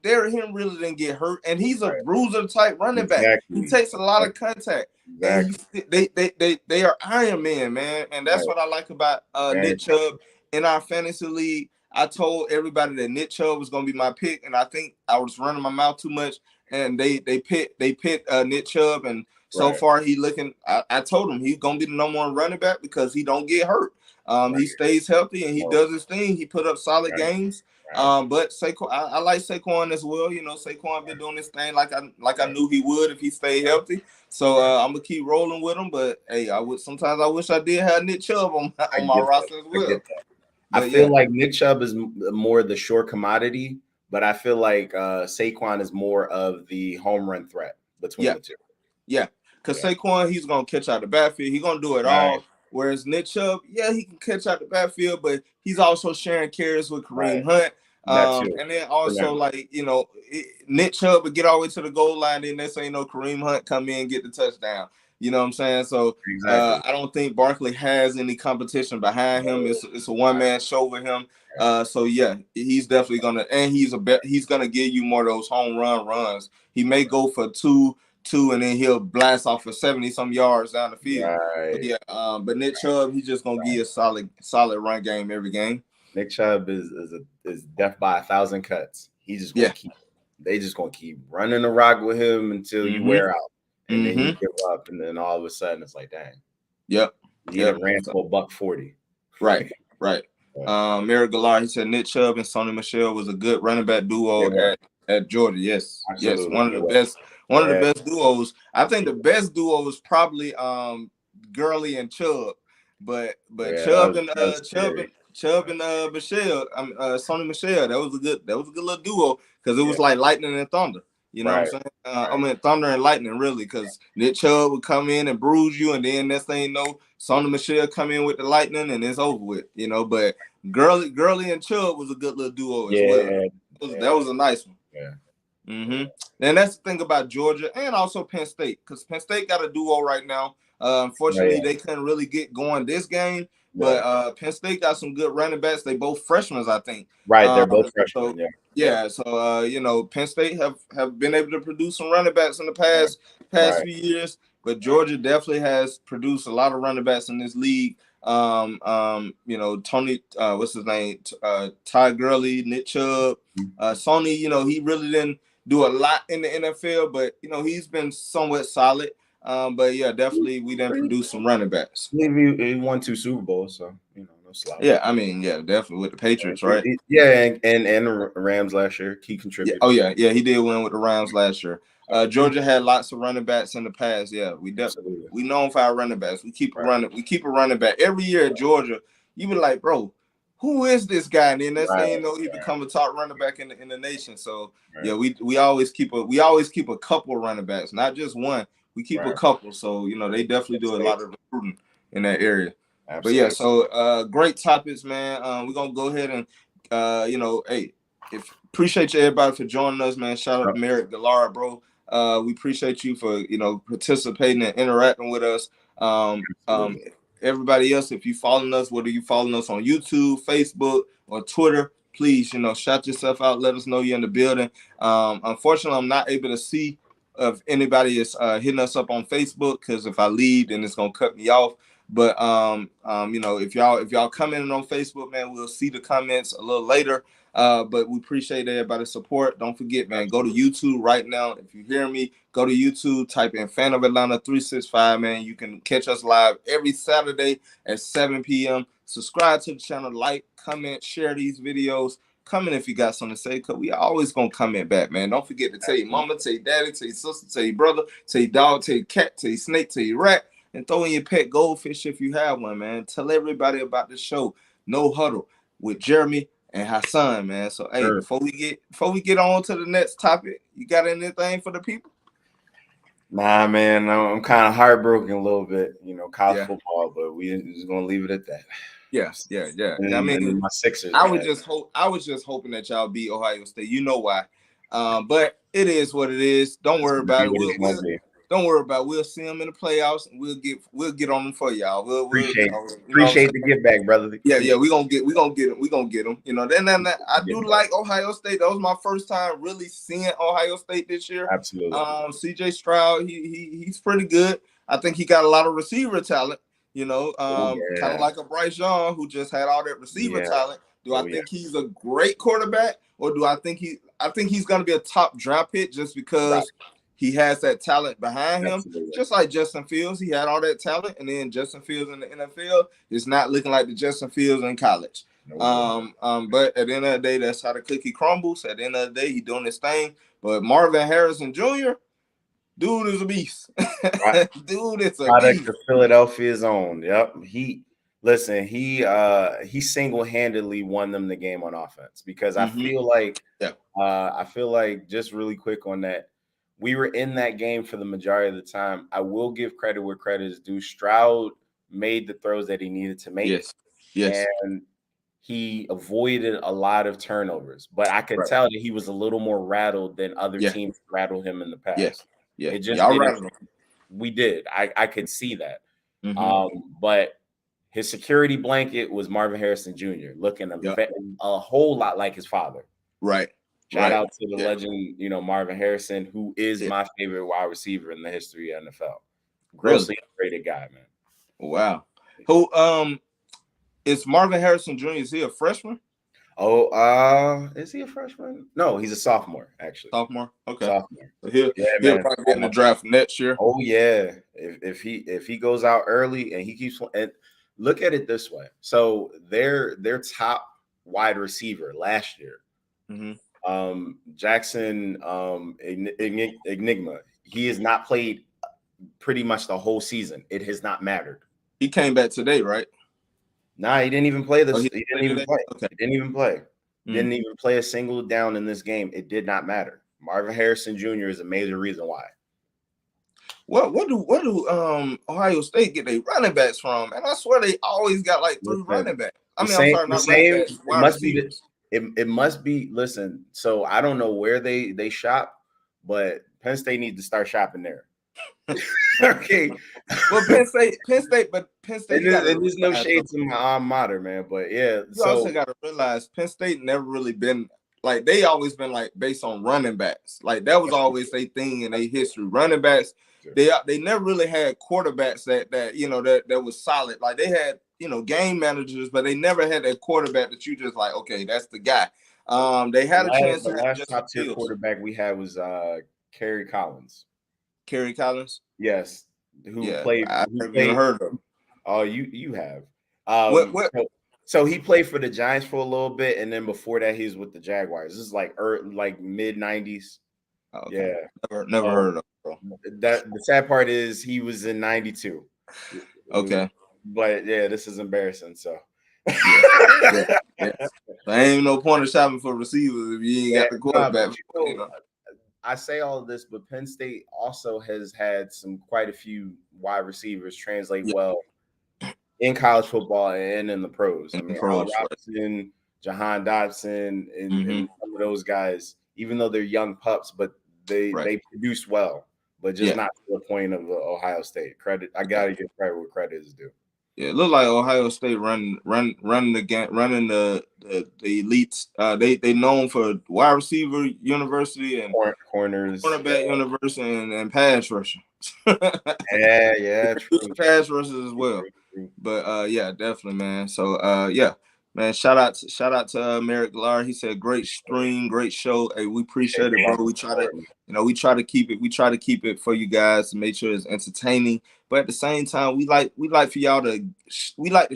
Derrick Henry really didn't get hurt, and he's a bruiser type running back. He takes a lot of contact. And they are Iron Man, and that's what I like about Nick Chubb. In our fantasy league, I told everybody that Nick Chubb was going to be my pick, and I think I was running my mouth too much, and they picked Nick Chubb, and so far he looking. I told him he's going to be the number 1 running back because he don't get hurt. He stays healthy and he does his thing. He put up solid games. But Saquon, I like Saquon as well. Saquon been doing this thing like I knew he would if he stayed healthy. So I'm gonna keep rolling with him. But hey, I wish I did have Nick Chubb on my roster as well. I feel like Nick Chubb is more the short commodity, but I feel like Saquon is more of the home run threat between the two. Yeah, because Saquon, he's gonna catch out the backfield. He's gonna do it all. Whereas Nick Chubb, he can catch out the backfield, but he's also sharing carries with Kareem Hunt. And then also Nick Chubb would get all the way to the goal line, and next thing you know, Kareem Hunt come in and get the touchdown. You know what I'm saying? So I don't think Barkley has any competition behind him. It's a one-man show with him. He's definitely gonna, and he's gonna give you more of those home run runs. He may go for two, and then he'll blast off for 70-some yards down the field. But Nick Chubb, he's just gonna give you a solid run game every game. Nick Chubb is death by 1,000 cuts. He's just gonna they just gonna keep running the rock with him until you wear out. And then you give up, and then all of a sudden it's like, dang. Yep. He ran for $140. Right. Eric Gallar, he said Nick Chubb and Sonny Michel was a good running back duo They were. at Georgia. Yes, yes, Absolutely. one of the best. One of the best duos. I think the best duo was probably Gurley and Chubb, but Chubb and Michelle, Sonny Michelle, that was a good little duo because it was like lightning and thunder. You know what I'm saying? I mean, thunder and lightning, really, because Nick Chubb would come in and bruise you, and then next thing you know, Sonny Michelle come in with the lightning, and it's over with. You know, but Gurley and Chubb was a good little duo as well. That was a nice one. Yeah. Mm-hmm. And that's the thing about Georgia and also Penn State, because Penn State got a duo right now. Unfortunately, they couldn't really get going this game, but Penn State got some good running backs. They both freshmen, I think. Right, they're both freshmen. So you know, Penn State have been able to produce some running backs in the past few years, but Georgia definitely has produced a lot of running backs in this league. You know, Tony, what's his name? Ty Gurley, Nick Chubb, Sony. You know, he really didn't do a lot in the NFL, but you know, he's been somewhat solid. But yeah, definitely we didn't produce some running backs. He won 2 Super Bowls, so you know, no slouch. Yeah, I mean, yeah, definitely with the Patriots, right? Yeah, and Rams last year, he contributed. Yeah, he did win with the Rams last year. Georgia had lots of running backs in the past. Yeah, we known for our running backs. We keep a running back every year at Georgia. You be like, bro, who is this guy? And then next thing you know, he become a top running back in the nation. So yeah, we always keep a couple of running backs, not just one. We keep a couple. So you know, they definitely do a lot of recruiting in that area. Absolutely. But yeah, so great topics, man. We're gonna go ahead and you know, hey, appreciate you everybody for joining us, man. Shout out to Merrick Gallara, bro. We appreciate you for, you know, participating and interacting with us. Everybody else, if you following us, whether you following us on YouTube, Facebook, or Twitter, please, you know, shout yourself out. Let us know you're in the building. Unfortunately, I'm not able to see if anybody is hitting us up on Facebook, because if I leave, then it's gonna cut me off. But you know, if y'all commenting on Facebook, man, we'll see the comments a little later. But we appreciate everybody's support. Don't forget, man, go to YouTube right now. If you hear me, go to YouTube, type in Fan of Atlanta 365, man. You can catch us live every Saturday at 7 p.m. Subscribe to the channel, like, comment, share these videos. Comment if you got something to say, because we always going to comment back, man. Don't forget to tell your mama, tell your daddy, tell your sister, tell your brother, tell your dog, tell your cat, tell your snake, tell your rat, and throw in your pet goldfish if you have one, man. Tell everybody about the show, No Huddle, with Jeramy and Hassan, man. So, hey, before we get on to the next topic, you got anything for the people? Nah, man, I'm kind of heartbroken a little bit, you know, college football, but we just gonna leave it at that. Yeah. I mean, my Sixers. I was just hoping that y'all beat Ohio State. You know why? But it is what it is. Don't worry about it. Don't worry about it. We'll see them in the playoffs, and we'll get on them for y'all. Appreciate the get back, brother. Yeah. We gonna get them. You know. Then I do like Ohio State. That was my first time really seeing Ohio State this year. Absolutely. CJ Stroud, he's pretty good. I think he got a lot of receiver talent. You know, kind of like a Bryce Young who just had all that receiver talent. Do I think he's a great quarterback, or do I think he's going to be a top draft pick just because he has that talent behind him? Absolutely. Just like Justin Fields, he had all that talent, and then Justin Fields in the NFL is not looking like the Justin Fields in college. But at the end of the day, that's how the cookie crumbles. At the end of the day, he's doing his thing. But Marvin Harrison Jr., dude is a beast. Dude is a product beast. of Philadelphia's own. Yep. He single-handedly won them the game on offense, because I feel like just really quick on that, we were in that game for the majority of the time. I will give credit where credit is due. Stroud made the throws that he needed to make. Yes. And he avoided a lot of turnovers, but I could tell that he was a little more rattled than other teams rattled him in the past. It just we did. I could see that. But his security blanket was Marvin Harrison Jr., looking a whole lot like his father. Right. Shout out to the legend, you know, Marvin Harrison, who is my favorite wide receiver in the history of NFL. Grossly underrated guy, man. Wow. Who is Marvin Harrison Jr.? Is he a freshman? Is he a freshman? No, he's a sophomore, actually. Sophomore? Okay. Sophomore. So he'll probably be in the draft next year. Oh yeah. If he goes out early and he keeps, and look at it this way. So their top wide receiver last year, Jackson Enigma, he has not played pretty much the whole season. It has not mattered. He came back today, right? Nah, he didn't even play this. Oh, he didn't even play. Okay. He didn't even play. Didn't even play a single down in this game. It did not matter. Marvin Harrison Jr. is a major reason why. What do Ohio State get their running backs from? And I swear they always got like three running backs. I mean, I'm sorry, not running backs. It must be. It must be. Listen, so I don't know where they shop, but Penn State needs to start shopping there. Okay. Well, Penn State. There's no shade to my alma mater, man. But yeah, you also got to realize Penn State never really been like, they always been like based on running backs. Like that was always their thing in their history. Running backs. They never really had quarterbacks that you know that was solid. Like they had, you know, game managers, but they never had that quarterback that you just like, okay, that's the guy. They had a chance to have last top tier quarterback we had was Kerry Collins. Kerry Collins? Yes. Who played? I've never heard of him. Oh, you have. So he played for the Giants for a little bit, and then before that, he was with the Jaguars. This is like mid '90s. Okay. Yeah, never heard of him. Bro. That the sad part is he was in '92. Okay, but yeah, this is embarrassing. So. yeah. There ain't no point of shopping for receivers if you ain't got the quarterback. You know. I say all of this, but Penn State also has had quite a few wide receivers translate well in college football and in the pros. Allen Robinson, Jahan Dotson, and some of those guys, even though they're young pups, but they produce well, but just not to the point of Ohio State. Credit, I gotta give credit where credit is due. Yeah, it looked like Ohio State running the elites. They known for wide receiver university and cornerback university and pass rusher. true. Pass rushers as well. But yeah, definitely, man. So yeah, man. Shout out to Merrick Galar. He said great stream, great show. Hey, we appreciate it, bro. We try to keep it for you guys to make sure it's entertaining. But at the same time, we like for y'all to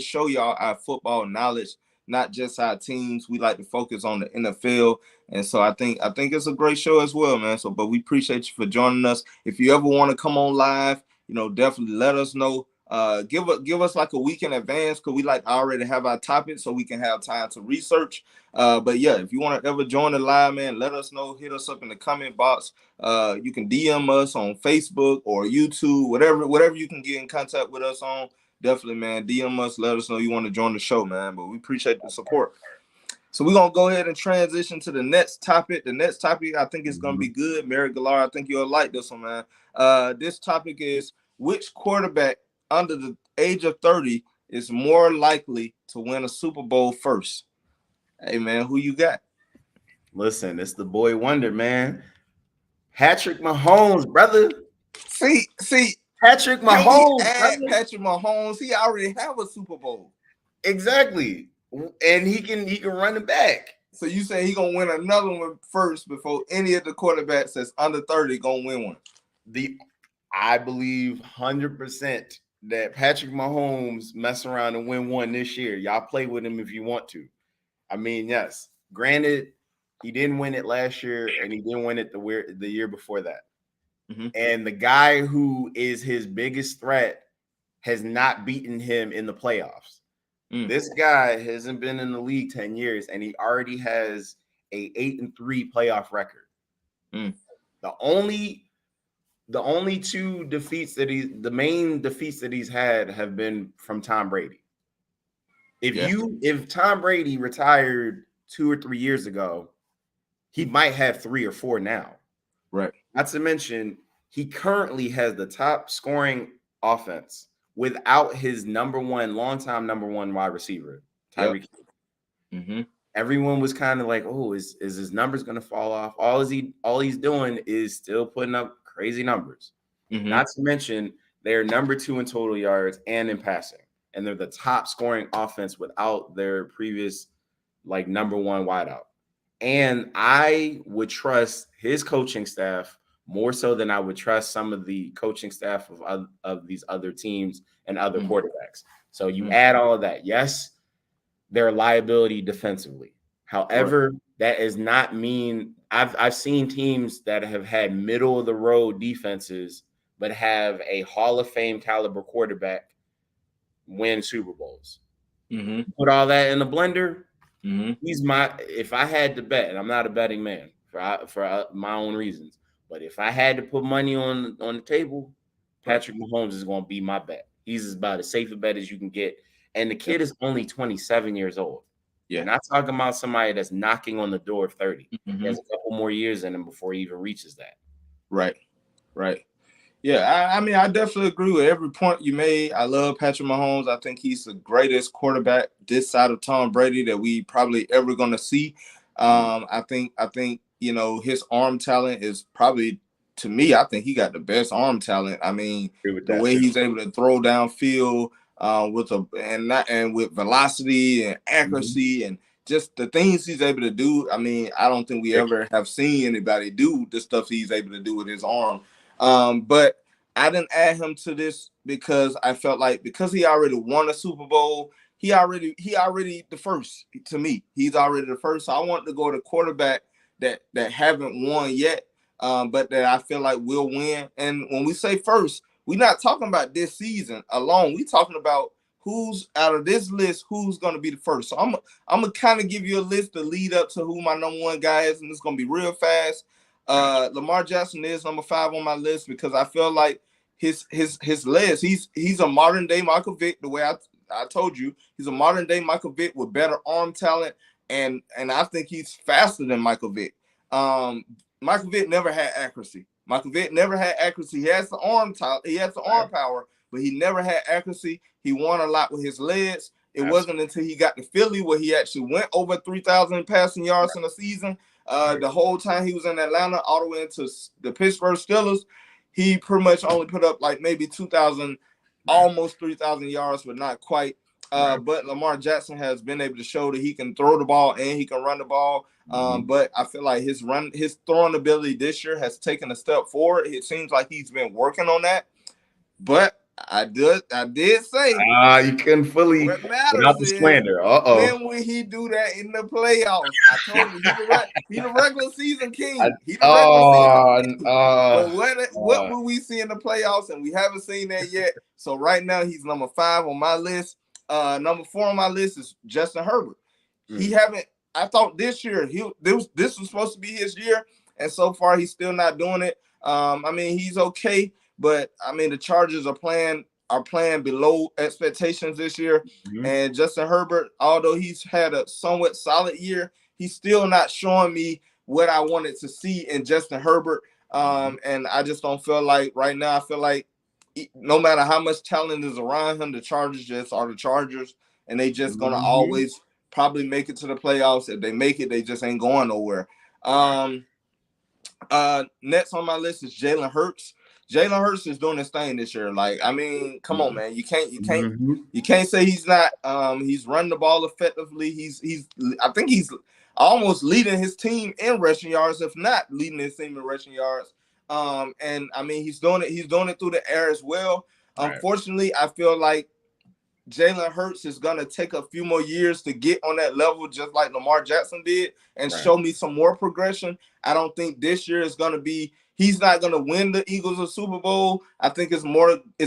show y'all our football knowledge, not just our teams. We like to focus on the NFL, and so I think it's a great show as well, man. So, but we appreciate you for joining us. If you ever want to come on live, you know, definitely let us know. Give us like a week in advance, because we like already have our topic so we can have time to research. But yeah, if you want to ever join the live, man, let us know. Hit us up in the comment box. You can DM us on Facebook or YouTube, whatever you can get in contact with us on. Definitely, man, DM us. Let us know you want to join the show, man. But we appreciate the support. So we're gonna go ahead and transition to the next topic. The next topic, I think, is gonna be good. Mary Galar, I think you'll like this one, man. This topic is, which quarterback under the age of 30 is more likely to win a Super Bowl first? Hey, man, who you got? Listen, it's the boy wonder, man. Patrick Mahomes, brother. See, Patrick Mahomes. Patrick Mahomes, he already have a Super Bowl. Exactly. And he can run it back. So you say he gonna win another one first before any of the quarterbacks that's under 30 gonna win one? I believe 100% that Patrick Mahomes mess around and win one this year. Y'all play with him if you want to. I mean, yes. Granted, he didn't win it last year, and he didn't win it the year before that. And the guy who is his biggest threat has not beaten him in the playoffs. This guy hasn't been in the league 10 years, and he already has a 8-3 playoff record. The only two defeats the main defeats that he's had have been from Tom Brady. If Tom Brady retired 2 or 3 years ago, he might have 3 or 4 now. Right. Not to mention, he currently has the top scoring offense without his longtime number one wide receiver, Tyreek Hill. Everyone was kind of like, oh, is his numbers going to fall off? All he's doing is still putting up crazy numbers. Not to mention, they're number 2 in total yards and in passing. And they're the top scoring offense without their previous number one wideout. And I would trust his coaching staff more so than I would trust some of the coaching staff of these other teams and other quarterbacks. So you add all of that. Yes, they're a liability defensively. However, that does not mean I've seen teams that have had middle of the road defenses, but have a Hall of Fame caliber quarterback win Super Bowls. Put all that in the blender. He's if I had to bet, and I'm not a betting man for my own reasons, but if I had to put money on the table, Patrick Mahomes is going to be my bet. He's about as safe a bet as you can get. And the kid is only 27 years old. You're not talking about somebody that's knocking on the door of 30. He has a couple more years in him before he even reaches that. Right. Yeah, I mean, I definitely agree with every point you made. I love Patrick Mahomes. I think he's the greatest quarterback this side of Tom Brady that we probably ever going to see. I think his arm talent is probably, to me, I think he got the best arm talent. I mean, the way he's able to throw downfield with velocity and accuracy and just the things he's able to do. I mean, I don't think we ever have seen anybody do the stuff he's able to do with his arm. But I didn't add him to this because I felt like because he already won a Super Bowl, he already the first to me. He's already the first. So I want to go to quarterback that haven't won yet, but that I feel like will win. And when we say first, we're not talking about this season alone. We're talking about who's out of this list, who's going to be the first. So I'm gonna kind of give you a list to lead up to who my number one guy is, and it's gonna be real fast. Lamar Jackson is number 5 on my list because I feel like his legs. He's a modern day Michael Vick. The way I told you, he's a modern day Michael Vick with better arm talent, and I think he's faster than Michael Vick. Michael Vick never had accuracy. He has the arm talent. He has the arm power, but he never had accuracy. He won a lot with his legs. It wasn't until he got to Philly where he actually went over 3,000 passing yards in a season. The whole time he was in Atlanta, all the way into the Pittsburgh Steelers, he pretty much only put up like maybe 2,000, almost 3,000 yards, but not quite. But Lamar Jackson has been able to show that he can throw the ball and he can run the ball. But I feel like his throwing ability this year has taken a step forward. It seems like he's been working on that. But I did say you couldn't fully without the slander. When will he do that in the playoffs? I told you he's a regular season king. He's a regular season king. But what will we see in the playoffs? And we haven't seen that yet. So right now he's number 5 on my list. Number 4 on my list is Justin Herbert. I thought this year this was supposed to be his year, and so far he's still not doing it. I mean, he's okay. But I mean, the Chargers are playing below expectations this year. And Justin Herbert, although he's had a somewhat solid year, he's still not showing me what I wanted to see in Justin Herbert. And I just don't feel like right now. I feel like no matter how much talent is around him, the Chargers just are the Chargers, and they just gonna always probably make it to the playoffs. If they make it, they just ain't going nowhere. Next on my list is Jalen Hurts. Jalen Hurts is doing his thing this year. Like, I mean, come on, man. You can't say he's not. He's running the ball effectively. I think he's almost leading his team in rushing yards, if not leading his team in rushing yards. And I mean, he's doing it through the air as well. Unfortunately, I feel like Jalen Hurts is going to take a few more years to get on that level, just like Lamar Jackson did, and show me some more progression. I don't think this year is going to be – he's not going to win the Eagles a Super Bowl. I think it's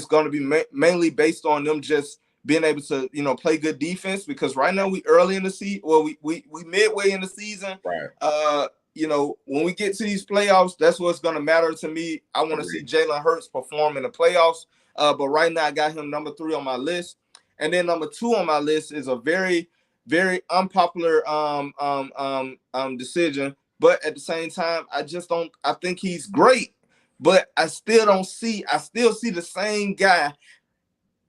going to be mainly based on them just being able to, play good defense, because right now we early in the season – well, we midway in the season. When we get to these playoffs, that's what's going to matter to me. I want to see Jalen Hurts perform in the playoffs. But right now I got him number 3 on my list. And then number 2 on my list is a very, very unpopular decision. But at the same time, I think he's great, but I still see the same guy.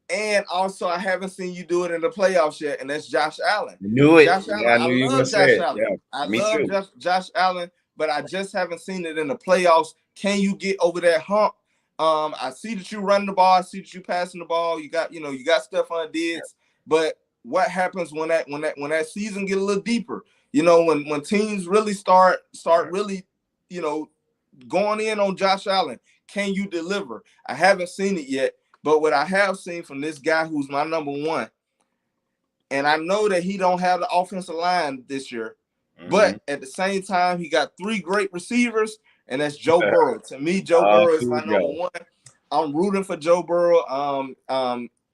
And also, I haven't seen you do it in the playoffs yet, and that's Josh Allen. Josh Allen. I love Josh Allen. I love Josh Allen, but I just haven't seen it in the playoffs. Can you get over that hump? I see that you run the ball. I see that you passing the ball. You got Stephon Diggs. But what happens when that season get a little deeper? When teams really start really, going in on Josh Allen, can you deliver? I haven't seen it yet. But what I have seen from this guy who's my number one, and I know that he don't have the offensive line this year, but at the same time, he got 3 great receivers, and that's Joe Burrow. To me, Joe Burrow is my number one. I'm rooting for Joe Burrow.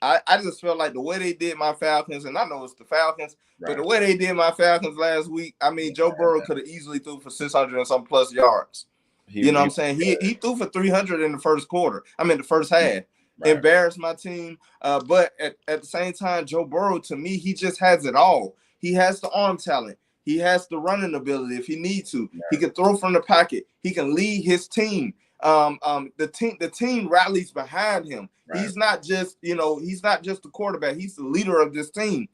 I just felt like the way they did my Falcons, and I know it's the Falcons, but the way they did my Falcons last week, I mean, Joe Burrow could have easily threw for 600 and some plus yards. You know what I'm saying? He threw for 300 in the first quarter. I mean, the first half. Embarrassed my team. But at the same time, Joe Burrow, to me, he just has it all. He has the arm talent. He has the running ability if he needs to. He can throw from the pocket. He can lead his team. The team rallies behind him. He's not just, he's not just the quarterback. He's the leader of this team.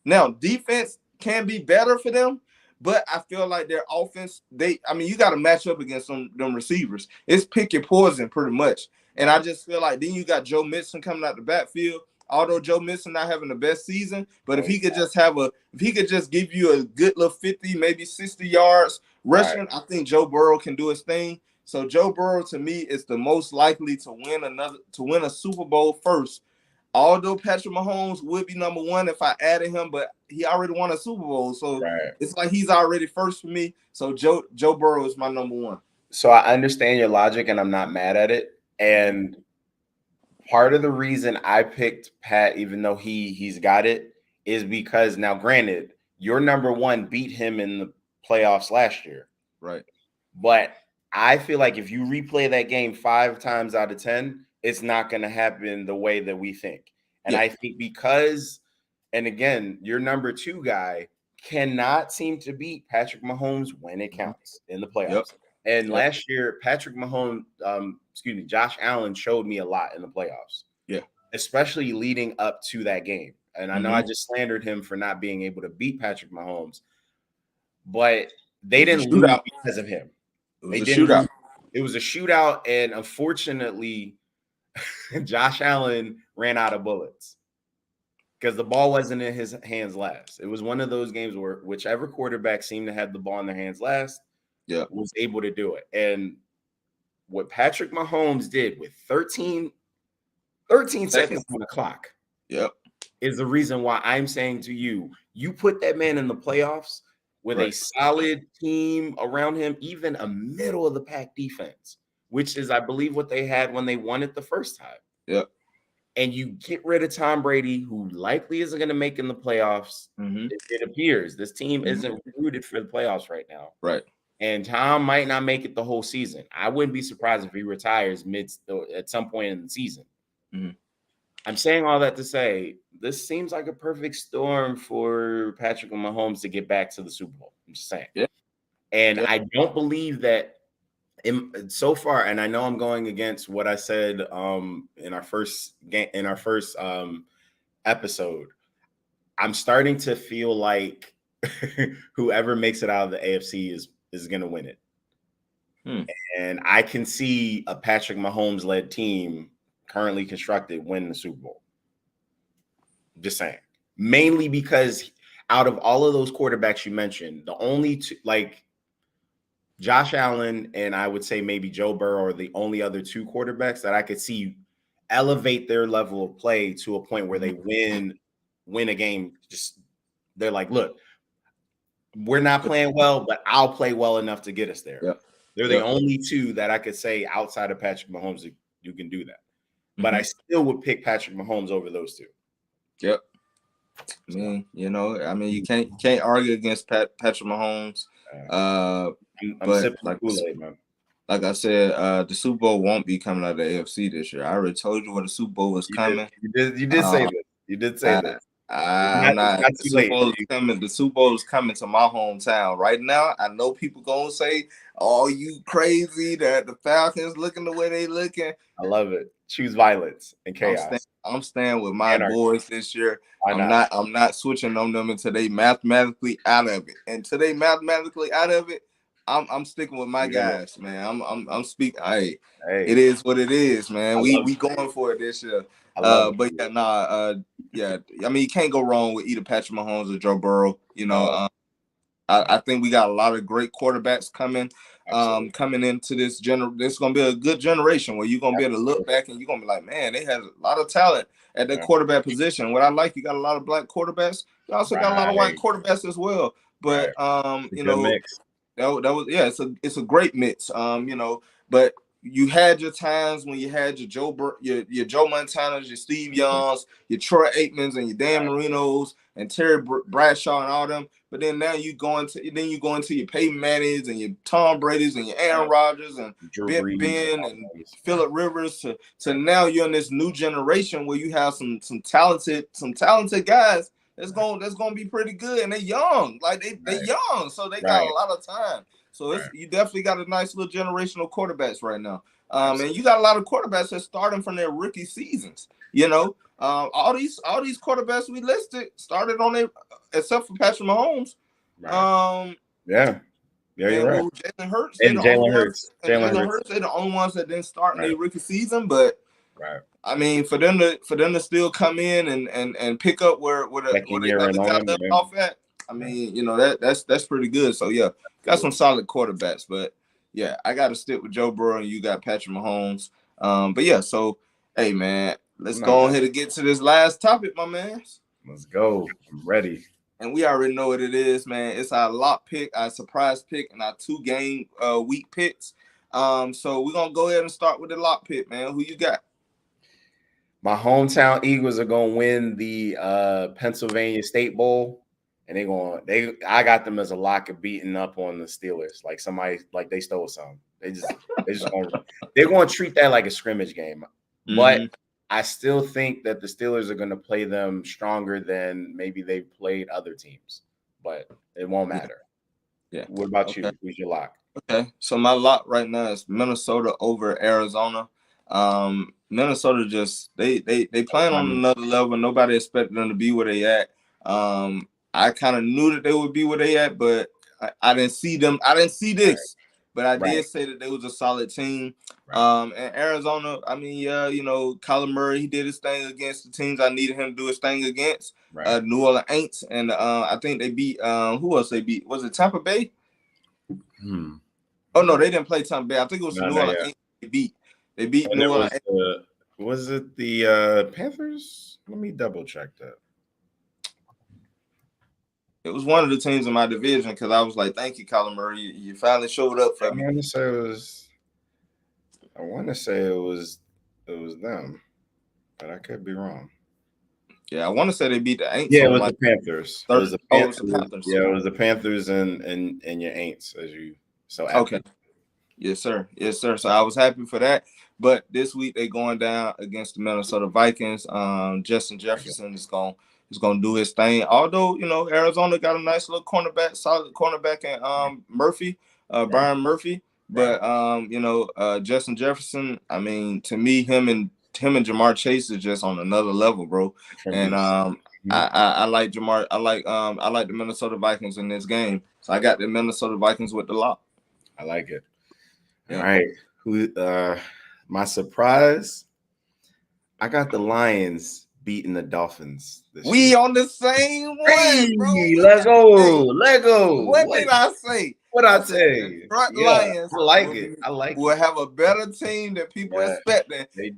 Now, defense can be better for them, but I feel like their offense, you got to match up against them receivers. It's pick your poison pretty much. And I just feel like then you got Joe Mixon coming out the backfield. Although Joe Mixon not having the best season, but if he could just give you a good little 50, maybe 60 yards rushing, I think Joe Burrow can do his thing. So Joe Burrow to me is the most likely to win a Super Bowl first. Although Patrick Mahomes would be number one if I added him, but he already won a Super Bowl, so it's like he's already first for me. So Joe Burrow is my number one. So I understand your logic, and I'm not mad at it. And part of the reason I picked Pat, even though he's got it, is because now, granted, your number one beat him in the playoffs last year, right? But I feel like if you replay that game 5 times out of 10, it's not going to happen the way that we think. And I think because, and again, your number 2 guy cannot seem to beat Patrick Mahomes when it counts in the playoffs. And last year, Patrick Mahomes, Josh Allen showed me a lot in the playoffs. Yeah. Especially leading up to that game. And I know I just slandered him for not being able to beat Patrick Mahomes, but they didn't lose because of him. It was a shootout. It was a shootout, and unfortunately, Josh Allen ran out of bullets because the ball wasn't in his hands last. It was one of those games where whichever quarterback seemed to have the ball in their hands last was able to do it. And what Patrick Mahomes did with 13 seconds on the clock is the reason why I'm saying to you, you put that man in the playoffs with a solid team around him, even a middle of the pack defense, which is, I believe, what they had when they won it the first time. Yeah. And you get rid of Tom Brady, who likely isn't going to make in the playoffs. It appears this team isn't rooted for the playoffs right now. Right. And Tom might not make it the whole season. I wouldn't be surprised if he retires at some point in the season. I'm saying all that to say this seems like a perfect storm for Patrick Mahomes to get back to the Super Bowl. I'm just saying. Yeah. And I don't believe that so far, and I know I'm going against what I said in our first episode. I'm starting to feel like whoever makes it out of the AFC is going to win it. And I can see a Patrick Mahomes-led team currently constructed win the Super Bowl. Just saying. Mainly because out of all of those quarterbacks you mentioned, the only two, like Josh Allen and I would say maybe Joe Burrow are the only other 2 quarterbacks that I could see elevate their level of play to a point where they win a game. Just they're like, look, we're not playing well, but I'll play well enough to get us there. Yep. They're the only 2 that I could say outside of Patrick Mahomes that you can do that. But I still would pick Patrick Mahomes over those 2. Yep. You can't argue against Patrick Mahomes. I'm sipping Kool-Aid, man. Like I said, the Super Bowl won't be coming out of the AFC this year. I already told you when the Super Bowl was coming. You did say this. You did say that. I'm not. The Super Bowl is coming. The Super Bowl is coming to my hometown right now. I know people gonna say, "Oh, you crazy that the Falcons looking the way they looking." I love it. Choose violence and chaos. I'm staying with my boys this year. I'm not switching on them until they mathematically out of it. And today mathematically out of it, I'm sticking with my guys, man. I'm speaking. Hey, it is what it is, man. We going for it this year. You can't go wrong with either Patrick Mahomes or Joe Burrow. I think we got a lot of great quarterbacks coming. Absolutely. coming into this this is gonna be a good generation where you're gonna be able to look back and you're gonna be like, man, they had a lot of talent at that quarterback position. What I like, you got a lot of black quarterbacks. You also got a lot of white Right. quarterbacks as well. But It's a good mix. that was yeah, it's a great mix. But you had your times when you had your your Joe Montanas, your Steve Youngs, your Troy Aikmans, and your Dan Marinos and Terry Bradshaw and all them. But then now you go into your Peyton Mannings and your Tom Brady's and your Aaron Rodgers and Drew Ben Brees and Phillip Rivers to now you're in this new generation where you have some talented guys that's gonna be pretty good, and they're young, like they young, so they got a lot of time. So you definitely got a nice little generational quarterbacks right now. And you got a lot of quarterbacks that starting from their rookie seasons. All these quarterbacks we listed started on their, except for Patrick Mahomes. You're right. Jalen Hurts, Jalen Hurts, they're the only ones that didn't start in their rookie season. But I mean, for them to still come in and pick up where they other guy left off at. I mean, that's pretty good. So yeah, got some solid quarterbacks. But yeah, I got to stick with Joe Burrow, and you got Patrick Mahomes. But yeah, so hey man, let's go ahead and get to this last topic, my man. Let's go. I'm ready. And we already know what it is, man. It's our lock pick, our surprise pick, and our 2-game week picks. So we're gonna go ahead and start with the lock pick, man. Who you got? My hometown Eagles are gonna win the Pennsylvania State Bowl, and I got them as a lock of beating up on the Steelers, like somebody like they stole something. They're gonna treat that like a scrimmage game. But I still think that the Steelers are gonna play them stronger than maybe they've played other teams, but it won't matter. Yeah. What about you? Who's your lock? Okay, so my lock right now is Minnesota over Arizona. Minnesota just they playing on another level. Nobody expected them to be where they at. I kind of knew that they would be where they at, but I didn't see them. I didn't see this, but I did say that they was a solid team. And Arizona, I mean, yeah, Kyler Murray, he did his thing against the teams I needed him to do his thing against. New Orleans Saints, and I think they beat who else they beat? Was it Tampa Bay? Oh no, they didn't play Tampa Bay. I think it was New Orleans Saints they beat. They beat New Orleans. Was it the Panthers? Let me double check that. It was one of the teams in my division because I was like, "Thank you, Kyler Murray. You finally showed up for me." I want to say it was them, but I could be wrong. Yeah, I want to say they beat the Aints. Yeah, it was the Panthers. It was the Panthers. Yeah, it was the Panthers and your Aints, as you so happy. Okay. Yes, sir. So I was happy for that. But this week they going down against the Minnesota Vikings. Justin Jefferson is gonna do his thing. Although Arizona got a nice little solid cornerback, and Murphy, Byron Murphy. But Justin Jefferson. I mean, to me, him and Jamar Chase is just on another level, bro. And I like Jamar. I like the Minnesota Vikings in this game. So I got the Minnesota Vikings with the lock. I like it. Yeah. All right. My surprise, I got the Lions beating the Dolphins this year. On the same one, bro. Let go. What did I say? What I say? Lions. I like it. Will have a better team than people expecting. They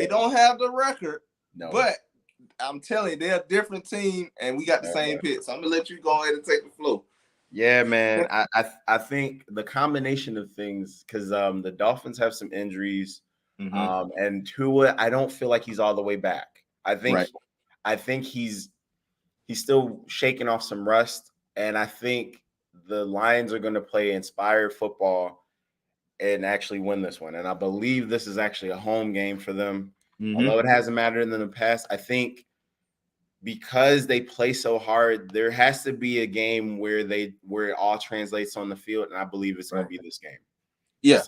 don't have the record, but I'm telling you, they're a different team, and we got the same picks. So I'm gonna let you go ahead and take the floor. Yeah, man. I think the combination of things, because the Dolphins have some injuries, and Tua, I don't feel like he's all the way back. I think he's still shaking off some rust, and I think the Lions are going to play inspired football and actually win this one. And I believe this is actually a home game for them, although it hasn't mattered in the past. I think because they play so hard, there has to be a game where it all translates on the field, and I believe it's going to be this game. Yeah,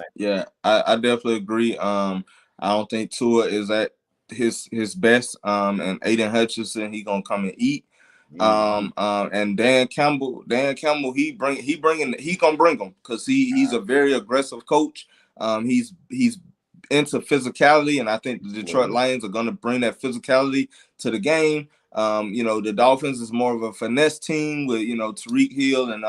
I definitely agree. I don't think Tua is at his best. And Aiden Hutchinson, he gonna come and eat. And Dan Campbell, he gonna bring them because he's a very aggressive coach. He's into physicality, and I think the Detroit Lions are gonna bring that physicality to the game. The Dolphins is more of a finesse team with Tariq Hill and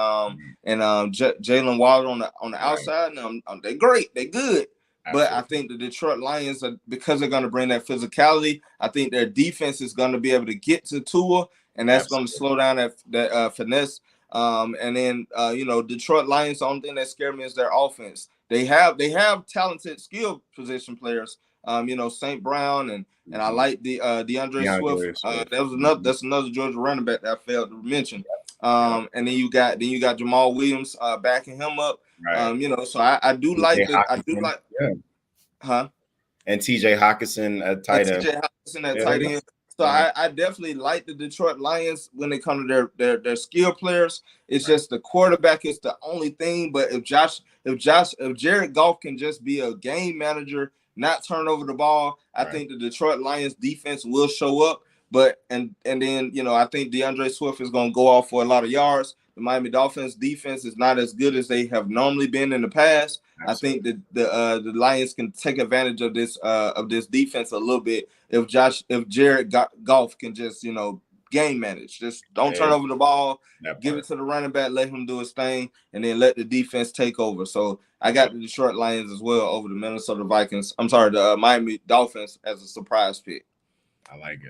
Jalen Waddle on the outside. And they're great, they're good. But I think the Detroit Lions are, because they're going to bring that physicality. I think their defense is going to be able to get to Tua, and that's going to slow down that finesse. And then Detroit Lions. The only thing that scared me is their offense. They have talented skill position players. St. Brown and I like the DeAndre Swift. That's another Georgia running back that I failed to mention. And then you got Jamal Williams backing him up. Right. So I do like and TJ Hawkinson at tight end. TJ Hawkinson at tight end. So I definitely like the Detroit Lions when they come to their skill players. It's just the quarterback is the only thing. But if Jared Goff can just be a game manager, not turn over the ball, I think the Detroit Lions defense will show up. But and then I think DeAndre Swift is going to go off for a lot of yards. The Miami Dolphins defense is not as good as they have normally been in the past. Absolutely. I think the Lions can take advantage of this defense a little bit if Jared Goff can just game manage. Just don't turn over the ball, give it to the running back, let him do his thing, and then let the defense take over. So I got the Detroit Lions as well over the Minnesota Vikings. I'm sorry, the Miami Dolphins as a surprise pick. I like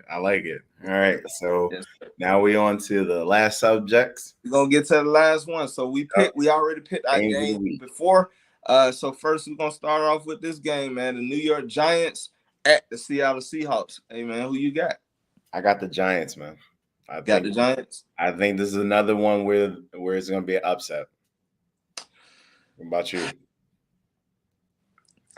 it. All right. So now we on to the last subjects. We're gonna get to the last one. So we already picked our game before. So first we're gonna start off with this game, man. The New York Giants at the Seattle Seahawks. Hey man, who you got? I got the Giants, man. I got the Giants. I think this is another one where it's gonna be an upset. What about you?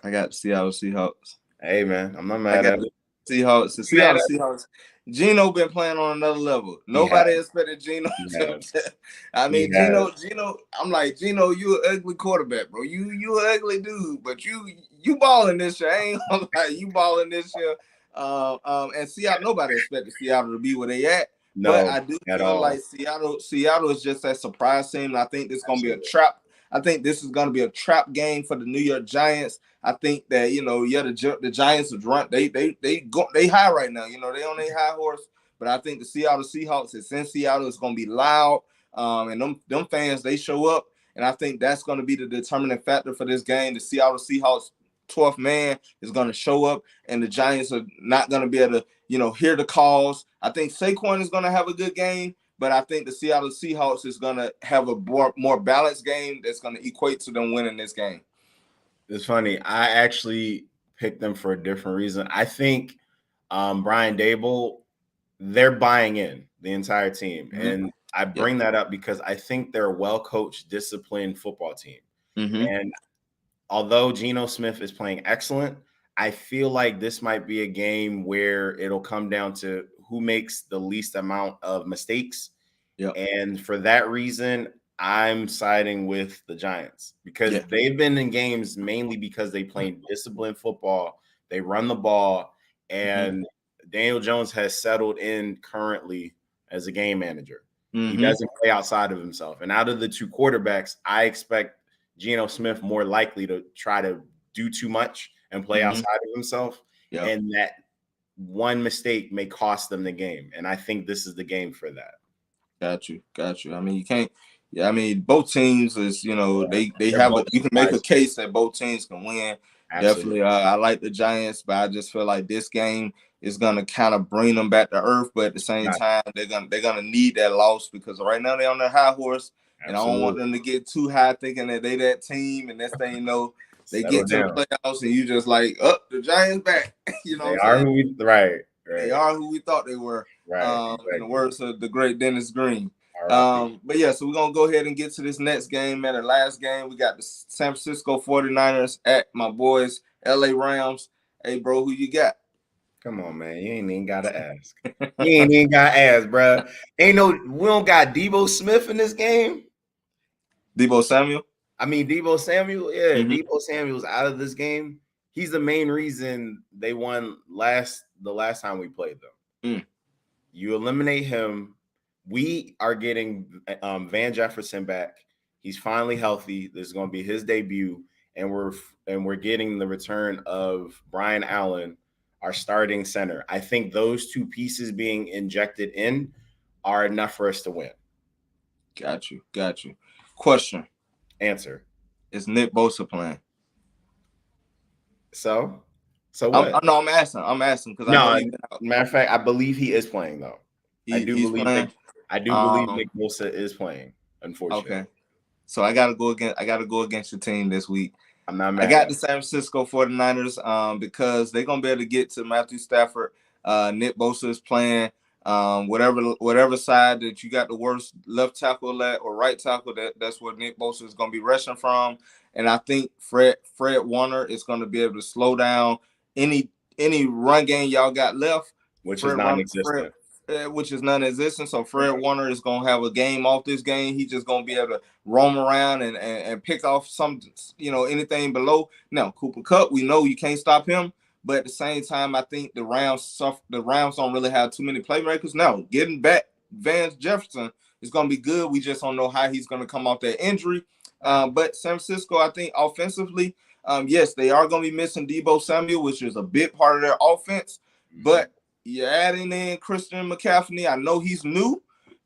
I got the Seattle Seahawks. Hey man, I'm not mad at it. Seahawks. The Seahawks. Geno been playing on another level. Nobody expected Geno. I mean, Geno. I'm like, Geno, you an ugly quarterback, bro. You an ugly dude, but you balling this year. I ain't gonna lie, you balling this year. And Seattle, nobody expected Seattle to be where they at. But I do feel like Seattle is just that surprise team. And I think this is gonna be a trap. I think this is going to be a trap game for the New York Giants. I think that the Giants are run. They high right now. They on their high horse. But I think the Seattle Seahawks is in Seattle. It's going to be loud. And them fans, they show up. And I think that's going to be the determining factor for this game. The Seattle Seahawks 12th man is going to show up, and the Giants are not going to be able to hear the calls. I think Saquon is going to have a good game. But I think the Seattle Seahawks is going to have a more balanced game that's going to equate to them winning this game. It's funny. I actually picked them for a different reason. I think Brian Daboll, they're buying in the entire team. Mm-hmm. And I bring that up because I think they're a well-coached, disciplined football team. Mm-hmm. And although Geno Smith is playing excellent, I feel like this might be a game where it'll come down to who makes the least amount of mistakes. Yep. And for that reason, I'm siding with the Giants because they've been in games mainly because they play disciplined football. They run the ball, and Daniel Jones has settled in currently as a game manager. Mm-hmm. He doesn't play outside of himself. And out of the two quarterbacks, I expect Geno Smith more likely to try to do too much and play outside of himself. Yep. And that one mistake may cost them the game. And I think this is the game for that. Got you. I mean, you can't. Yeah, I mean, both teams is they have you can make a case that both teams can win. Absolutely. Definitely, I like the Giants, but I just feel like this game is gonna kind of bring them back to earth. But at the same time, they're gonna need that loss because right now they're on their high horse, and I don't want them to get too high thinking that they that team. And next thing you know, they get to the playoffs, and you just like, the Giants back. They are who we They are who we thought they were. Right. In the words of the great Dennis Green. But yeah, so we're going to go ahead and get to this next game, man. The last game, we got the San Francisco 49ers at my boys, LA Rams. Hey, bro, who you got? Come on, man. You ain't even got to ask. You ain't even got to ask, bro. We don't got Debo Smith in this game. Debo Samuel? Debo Samuel. Yeah, Debo Samuel's out of this game. He's the main reason they won the last time we played them. You eliminate him. We are getting Van Jefferson back. He's finally healthy. This is going to be his debut, and we're getting the return of Brian Allen, our starting center. I think those two pieces being injected in are enough for us to win. Got you. Question. Answer. Is Nick Bosa playing? So what? I'm asking because I know No, he's been out. matter of fact, I believe he is playing though. He's playing. I do believe Nick Bosa is playing. Unfortunately. Okay. So I gotta go against your team this week. I'm not mad. I got the San Francisco 49ers because they're gonna be able to get to Matthew Stafford. Nick Bosa is playing. Whatever side that you got the worst left tackle at or right tackle, that's where Nick Bosa is gonna be rushing from. And I think Fred Warner is gonna be able to slow down any run game y'all got left. Which is non-existent. Which is non-existent. So Fred Warner is gonna have a game off this game. He's just gonna be able to roam around and pick off some, anything below. Now Cooper Kupp, we know you can't stop him, but at the same time, I think the Rams don't really have too many playmakers. Now getting back Vance Jefferson is gonna be good. We just don't know how he's gonna come off that injury. But San Francisco, I think offensively, yes, they are gonna be missing Deebo Samuel, which is a big part of their offense, but you're adding in Christian McCaffrey. I know he's new,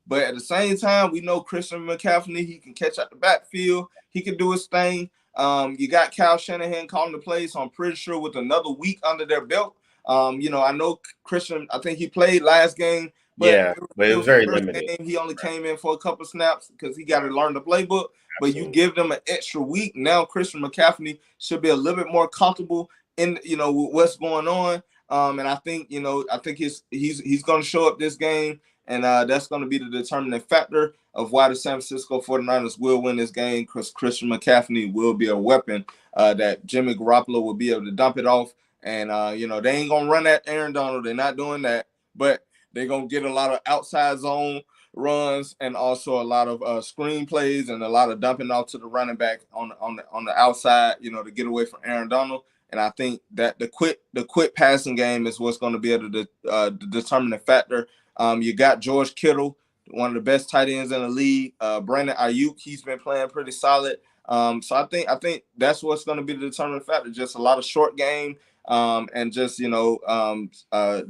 but at the same time, we know Christian McCaffrey. He can catch out the backfield. He can do his thing. You got Kyle Shanahan calling the plays, so I'm pretty sure with another week under their belt, I know Christian. I think he played last game, but but it was very limited. Game. He only came in for a couple snaps because he got to learn the playbook. But you give them an extra week now. Christian McCaffrey should be a little bit more comfortable in with what's going on. And I think he's going to show up this game, and that's going to be the determining factor of why the San Francisco 49ers will win this game, because Christian McCaffrey will be a weapon that Jimmy Garoppolo will be able to dump it off. And, they ain't going to run at Aaron Donald. They're not doing that, but they're going to get a lot of outside zone runs and also a lot of screen plays and a lot of dumping off to the running back on the outside, to get away from Aaron Donald. And I think that the quick passing game is what's going to be able to determine the factor. You got George Kittle, one of the best tight ends in the league. Brandon Ayuk, he's been playing pretty solid. So I think that's what's going to be the determining factor. Just a lot of short game and just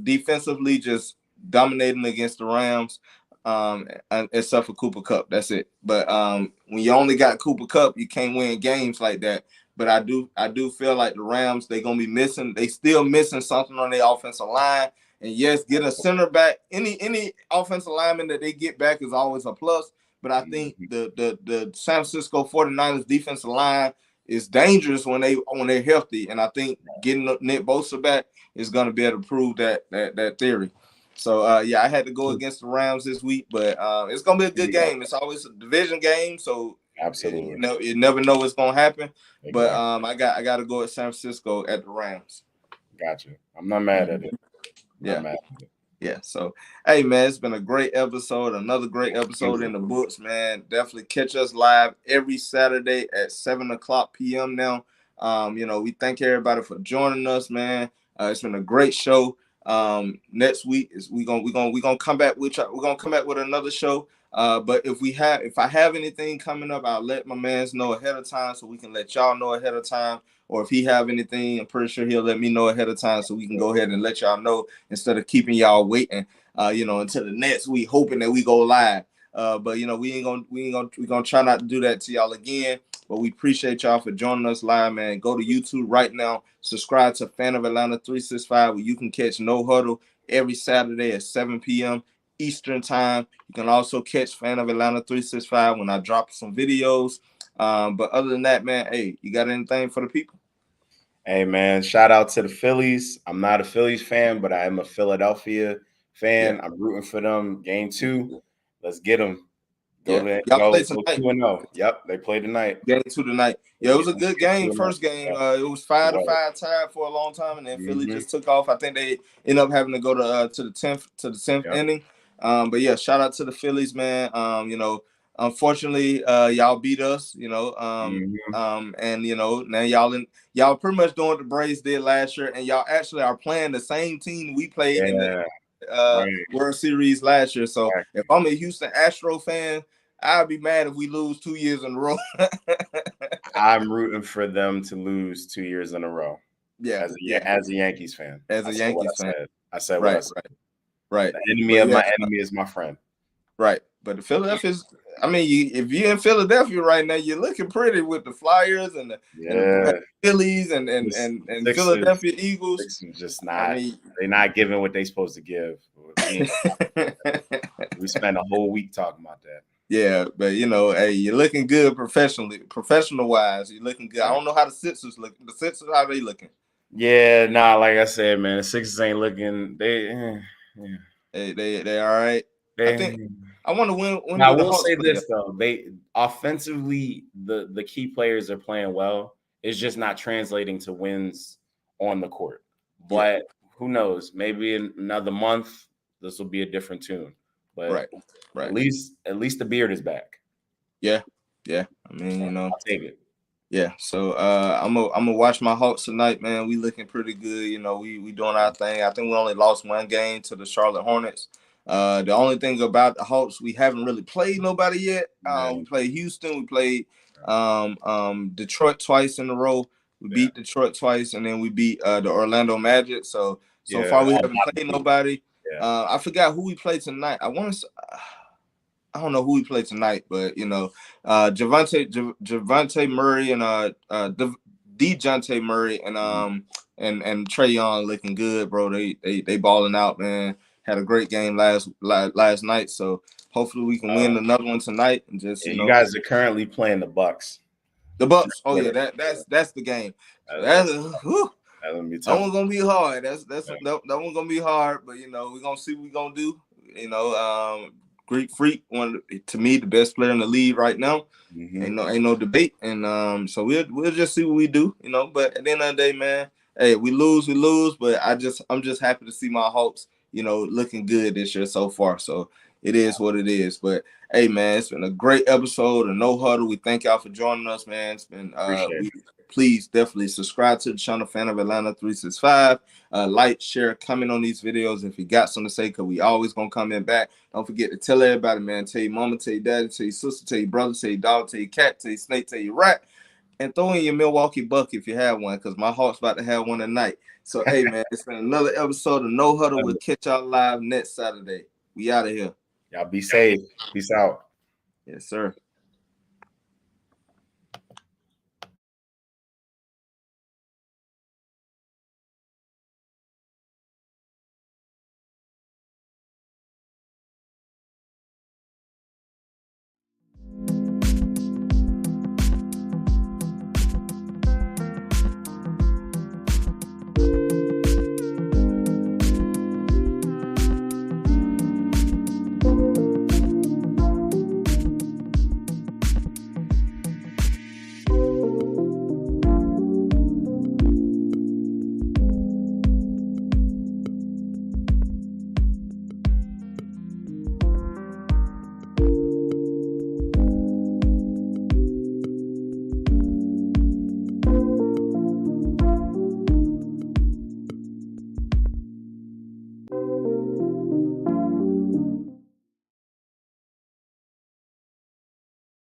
defensively just dominating against the Rams. Except for Cooper Kupp, that's it. But when you only got Cooper Kupp, you can't win games like that. But I do feel like the Rams, they're gonna be missing. They still missing something on their offensive line. And yes, get a center back. Any offensive lineman that they get back is always a plus. But I think the San Francisco 49ers defensive line is dangerous when they're healthy. And I think getting Nick Bosa back is gonna be able to prove that theory. So I had to go against the Rams this week, but it's gonna be a good game. It's always a division game, so absolutely, you never know what's gonna happen. Exactly. But I got to go at San Francisco at the Rams. Gotcha. I'm not mad at it. Yeah. So hey man, it's been a great episode. Another great episode in the books, man. Definitely catch us live every Saturday at 7:00 p.m. now. We thank everybody for joining us, man. It's been a great show. Next week is we're gonna come back with another show. But if I have anything coming up, I'll let my mans know ahead of time so we can let y'all know ahead of time. Or if he have anything, I'm pretty sure he'll let me know ahead of time so we can go ahead and let y'all know instead of keeping y'all waiting, until the next week, hoping that we go live. But we gonna try not to do that to y'all again. But we appreciate y'all for joining us live, man. Go to YouTube right now. Subscribe to Fan of Atlanta 365, where you can catch No Huddle every Saturday at 7 p.m. Eastern time. You can also catch Fan of Atlanta 365 when I drop some videos. But other than that, man, hey, you got anything for the people? Hey, man, shout out to the Phillies. I'm not a Phillies fan, but I am a Philadelphia fan. Yeah. I'm rooting for them. Game 2. Let's get them. Go 2-0. Yep, they play tonight. Game 2 tonight. Yeah, it was a good game. First game, it was 5-5 tied for a long time, and then Philly just took off. I think they ended up having to go to the 10th inning. But yeah, shout out to the Phillies, man. Unfortunately, y'all beat us. And now y'all pretty much doing what the Braves did last year, and y'all actually are playing the same team we played in the World Series last year. So if I'm a Houston Astro fan, I'd be mad if we lose 2 years in a row. I'm rooting for them to lose 2 years in a row. Yeah, as a Yankees fan. As a Yankees fan. I said what I Right, said. right. The enemy of my enemy is my friend. Right. But the Philadelphia's, I mean, if you're in Philadelphia right now, you're looking pretty with the Flyers and the Phillies and Sixers, Philadelphia Eagles. Sixers just not, they're not giving what they're supposed to give. We spent a whole week talking about that. Yeah, but hey, you're looking good professional wise. You're looking good. I don't know how the Sixers look. The Sixers, how they looking? Yeah, like I said, man, the Sixers ain't looking. They all right. I want to win. Now, I will say this though: they offensively, the key players are playing well. It's just not translating to wins on the court. But who knows? Maybe in another month, this will be a different tune. But right. At least the beard is back. Yeah. I mean, I'll take it. Yeah. So I'm gonna watch my Hawks tonight, man. We looking pretty good. We doing our thing. I think we only lost one game to the Charlotte Hornets. The only thing about the Hawks, we haven't really played nobody yet. We played Houston. We played Detroit twice in a row. We beat Detroit twice, and then we beat the Orlando Magic. So far we haven't played nobody. I forgot who we played tonight. I don't know who we played tonight, but Javante Murray and DeJounte Murray and Trae Young looking good, bro. They balling out, man. Had a great game last night, so hopefully we can win another one tonight. And just you guys are currently playing the Bucks. The Bucks. Oh yeah, that's the game. That one's gonna be hard. That one's gonna be hard, but we're gonna see what we're gonna do. Greek Freak, to me the best player in the league right now. Ain't no debate, and so we'll just see what we do. But at the end of the day, man, hey, we lose, but I'm just happy to see my Hawks, looking good this year so far. So it is what it is. But hey, man, it's been a great episode of No Huddle. We thank y'all for joining us, man. It's been please definitely subscribe to the channel, Fan of Atlanta 365. Like, share, comment on these videos if you got something to say, because we always gonna come in back. Don't forget to tell everybody, man. Tell your mama, tell your daddy, tell your sister, tell your brother, tell your dog, tell your cat, tell your snake, tell your rat, and throw in your Milwaukee Buck if you have one, because my Hawks about to have one tonight. So hey, man, it's been another episode of No Huddle. We'll catch y'all live next Saturday. We out of here. Y'all be safe. Peace out. Yes, sir.